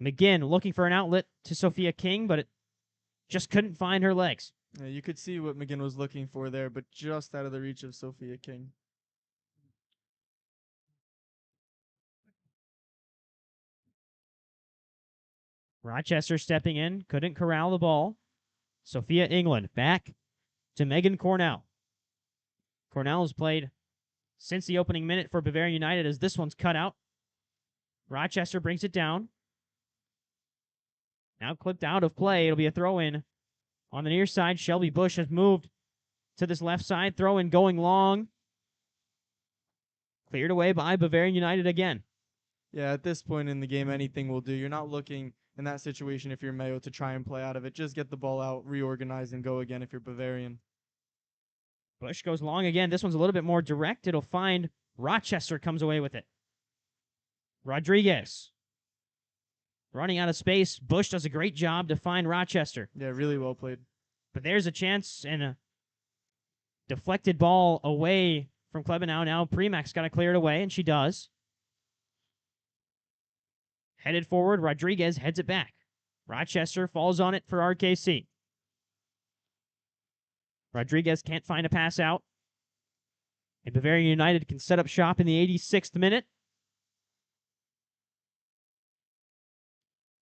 McGinn looking for an outlet to Sophia King, but it just couldn't find her legs.
Yeah, you could see what McGinn was looking for there, but just out of the reach of Sophia King.
Rochester stepping in, couldn't corral the ball. Sophia England back to Megan Cornell. Cornell has played since the opening minute for Bavarian United as this one's cut out. Rochester brings it down. Now clipped out of play. It'll be a throw-in on the near side. Shelby Bush has moved to this left side. Throw-in going long. Cleared away by Bavarian United again.
Yeah, at this point in the game, anything will do. You're not looking in that situation if you're Mayo to try and play out of it. Just get the ball out, reorganize, and go again if you're Bavarian.
Bush goes long again. This one's a little bit more direct. It'll find Rochester, comes away with it. Rodriguez running out of space. Bush does a great job to find Rochester.
Yeah, really well played.
But there's a chance and a deflected ball away from Klebanow. Now Premack's got to clear it away, and she does. Headed forward, Rodriguez heads it back. Rochester falls on it for RKC. Rodriguez can't find a pass out. And Bavarian United can set up shop in the 86th minute.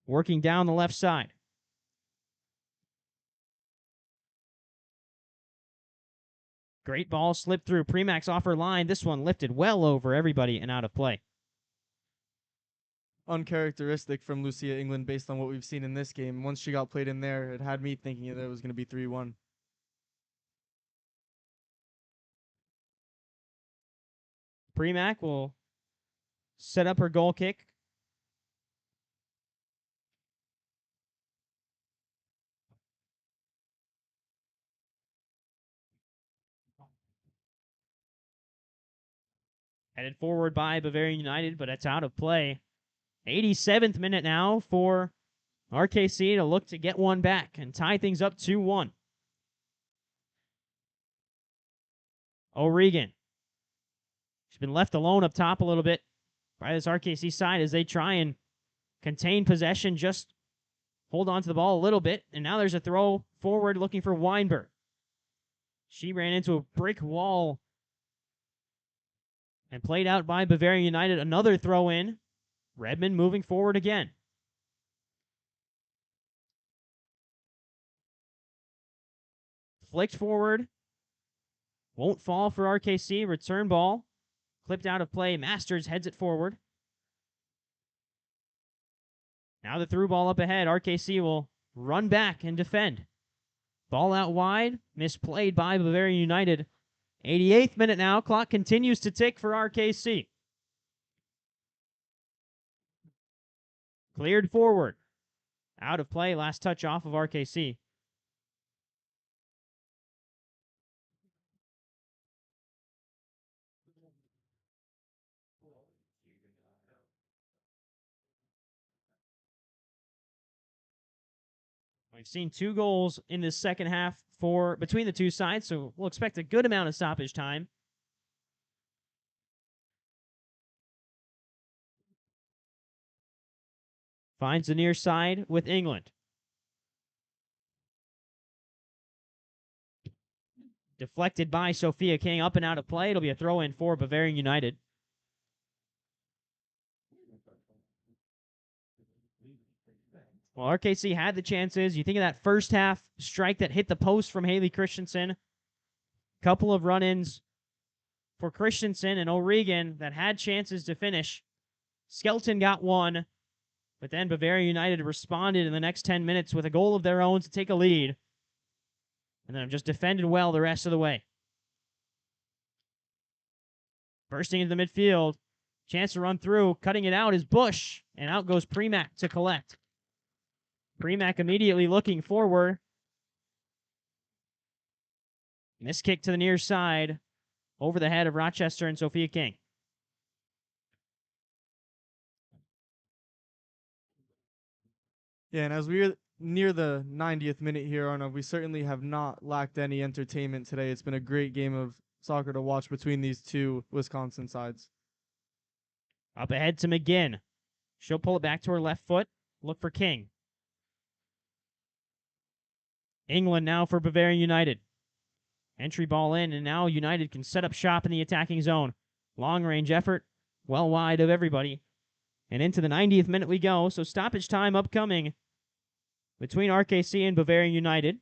Working down the left side. Great ball slipped through. Premack's off her line. This one lifted well over everybody and out of play.
Uncharacteristic from Lucia England based on what we've seen in this game. Once she got played in there, it had me thinking that it was going to be 3-1.
Premack will set up her goal kick. Headed forward by Bavarian United, but it's out of play. 87th minute now for RKC to look to get one back and tie things up 2-1. O'Regan. She's been left alone up top a little bit by this RKC side as they try and contain possession, just hold on to the ball a little bit. And now there's a throw forward looking for Weinberg. She ran into a brick wall and played out by Bavarian United. Another throw in. Redmond moving forward again. Flicked forward. Won't fall for RKC. Return ball. Clipped out of play. Masters heads it forward. Now the through ball up ahead. RKC will run back and defend. Ball out wide. Misplayed by Bavarian United. 88th minute now. Clock continues to tick for RKC. Cleared forward. Out of play. Last touch off of RKC. We've seen 2 goals in this second half between the two sides, so we'll expect a good amount of stoppage time. Finds the near side with England. Deflected by Sophia King, up and out of play. It'll be a throw-in for Bavarian United. Well, RKC had the chances. You think of that first half strike that hit the post from Haley Christensen. Couple of run-ins for Christensen and O'Regan that had chances to finish. Skelton got one, but then Bavarian United responded in the next 10 minutes with a goal of their own to take a lead. And then just defended well the rest of the way. Bursting into the midfield. Chance to run through. Cutting it out is Bush. And out goes Premack to collect. Premack immediately looking forward. Miss kick to the near side. Over the head of Rochester and Sophia King.
Yeah, and as we're near the 90th minute here, Arnav, we certainly have not lacked any entertainment today. It's been a great game of soccer to watch between these two Wisconsin sides.
Up ahead to McGinn. She'll pull it back to her left foot. Look for King. England now for Bavarian United. Entry ball in, and now United can set up shop in the attacking zone. Long-range effort, well wide of everybody. And into the 90th minute we go, so stoppage time upcoming between RKC and Bavarian United.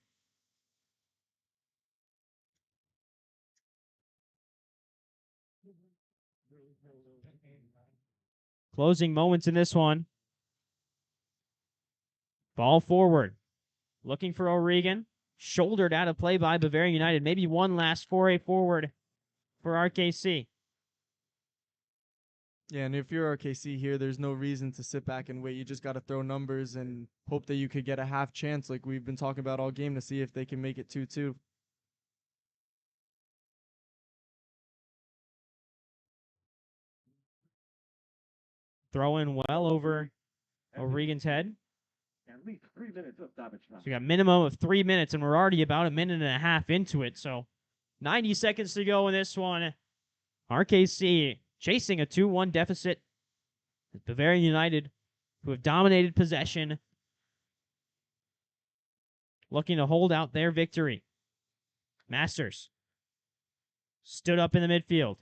Closing moments in this one. Ball forward. Looking for O'Regan. Shouldered out of play by Bavarian United. Maybe one last foray forward for RKC.
Yeah, and if you're RKC here, there's no reason to sit back and wait. You just got to throw numbers and hope that you could get a half chance like we've been talking about all game to see if they can make it 2-2.
Throw in well over O'Regan's head.
At least 3 minutes of stoppage time.
So we got minimum of 3 minutes, and we're already about a minute and a half into it. So 90 seconds to go in this one. RKC chasing a 2-1 deficit. Bavarian United, who have dominated possession, looking to hold out their victory. Masters stood up in the midfield.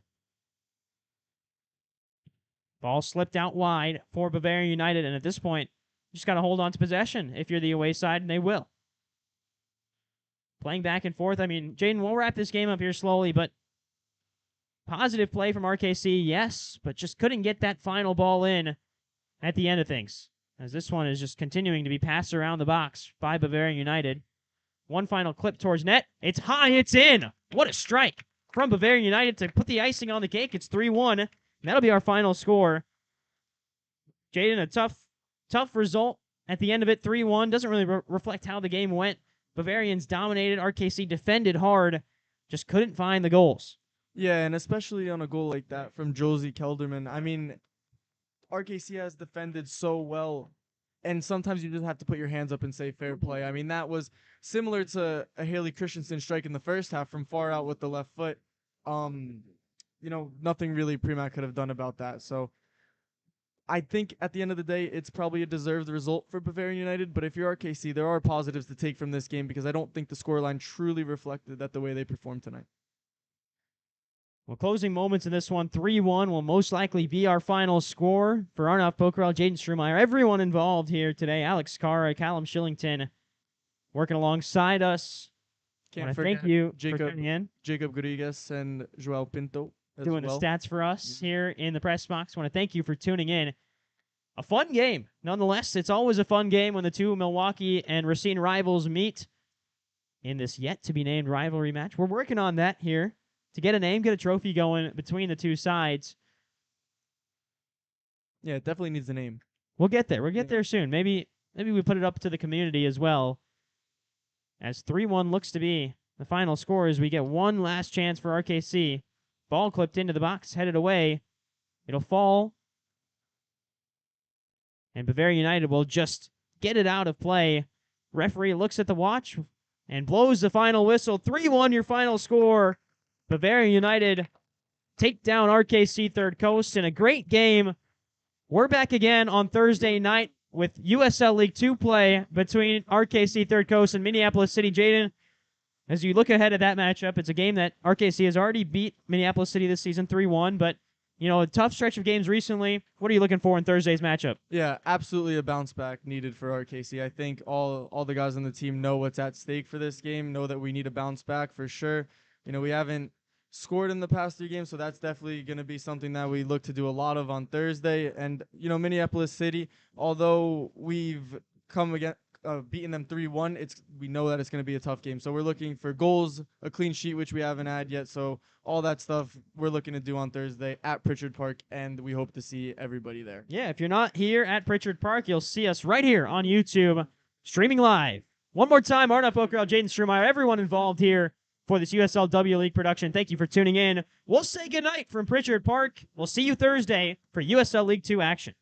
Ball slipped out wide for Bavarian United, and at this point, you just got to hold on to possession if you're the away side, and they will. Playing back and forth. I mean, Jaden, we'll wrap this game up here slowly, but positive play from RKC, yes, but just couldn't get that final ball in at the end of things, as this one is just continuing to be passed around the box by Bavarian United. One final clip towards net. It's high, it's in. What a strike from Bavarian United to put the icing on the cake. It's 3-1. That'll be our final score Jaden, a tough result at the end of it, 3-1. Doesn't really reflect how the game went. Bavarians dominated. RKC defended hard, just couldn't find the goals.
Yeah, and especially on a goal like that from Josie Kelderman. I mean, RKC has defended so well, and sometimes you just have to put your hands up and say fair play. I mean, that was similar to a Haley Christensen strike in the first half from far out with the left foot. Nothing really Premac could have done about that. So I think at the end of the day, it's probably a deserved result for Bavarian United. But if you're RKC, there are positives to take from this game because I don't think the scoreline truly reflected that the way they performed tonight.
Well, closing moments in this one, 3-1 will most likely be our final score for Arnav Pokhrel, Jaden Strumeier, everyone involved here today. Alex Cara, Callum Shillington working alongside us.
Can't
thank
forget
you
Jacob,
for tuning in.
Jacob Rodriguez and Joao Pinto as
Doing
well.
the stats for us here in the press box. Want to thank you for tuning in. A fun game. Nonetheless, it's always a fun game when the two Milwaukee and Racine rivals meet in this yet-to-be-named rivalry match. We're working on that here to get a name, get a trophy going between the two sides.
Yeah, it definitely needs a name.
We'll get there. We'll get there soon. Maybe we put it up to the community as well. As 3-1 looks to be the final score as we get one last chance for RKC. Ball clipped into the box, headed away. It'll fall. And Bavarian United will just get it out of play. Referee looks at the watch and blows the final whistle. 3-1 your final score. Bavarian United take down RKC Third Coast in a great game. We're back again on Thursday night with USL League 2 play between RKC Third Coast and Minneapolis City. Jaden, as you look ahead at that matchup, it's a game that RKC has already beat Minneapolis City this season 3-1, but a tough stretch of games recently. What are you looking for in Thursday's matchup?
Yeah, absolutely a bounce back needed for RKC. I think all the guys on the team know what's at stake for this game, know that we need a bounce back for sure. We haven't scored in the past 3 games, so that's definitely going to be something that we look to do a lot of on Thursday. And, Minneapolis City, although we've come again, beaten them 3-1, we know that it's going to be a tough game. So we're looking for goals, a clean sheet, which we haven't had yet. So all that stuff we're looking to do on Thursday at Pritchard Park, and we hope to see everybody there.
Yeah, if you're not here at Pritchard Park, you'll see us right here on YouTube, streaming live. One more time, Arnav Pokhrel, Jaden Strumeier, everyone involved here for this USL W League production. Thank you for tuning in. We'll say goodnight from Pritchard Park. We'll see you Thursday for USL League 2 action.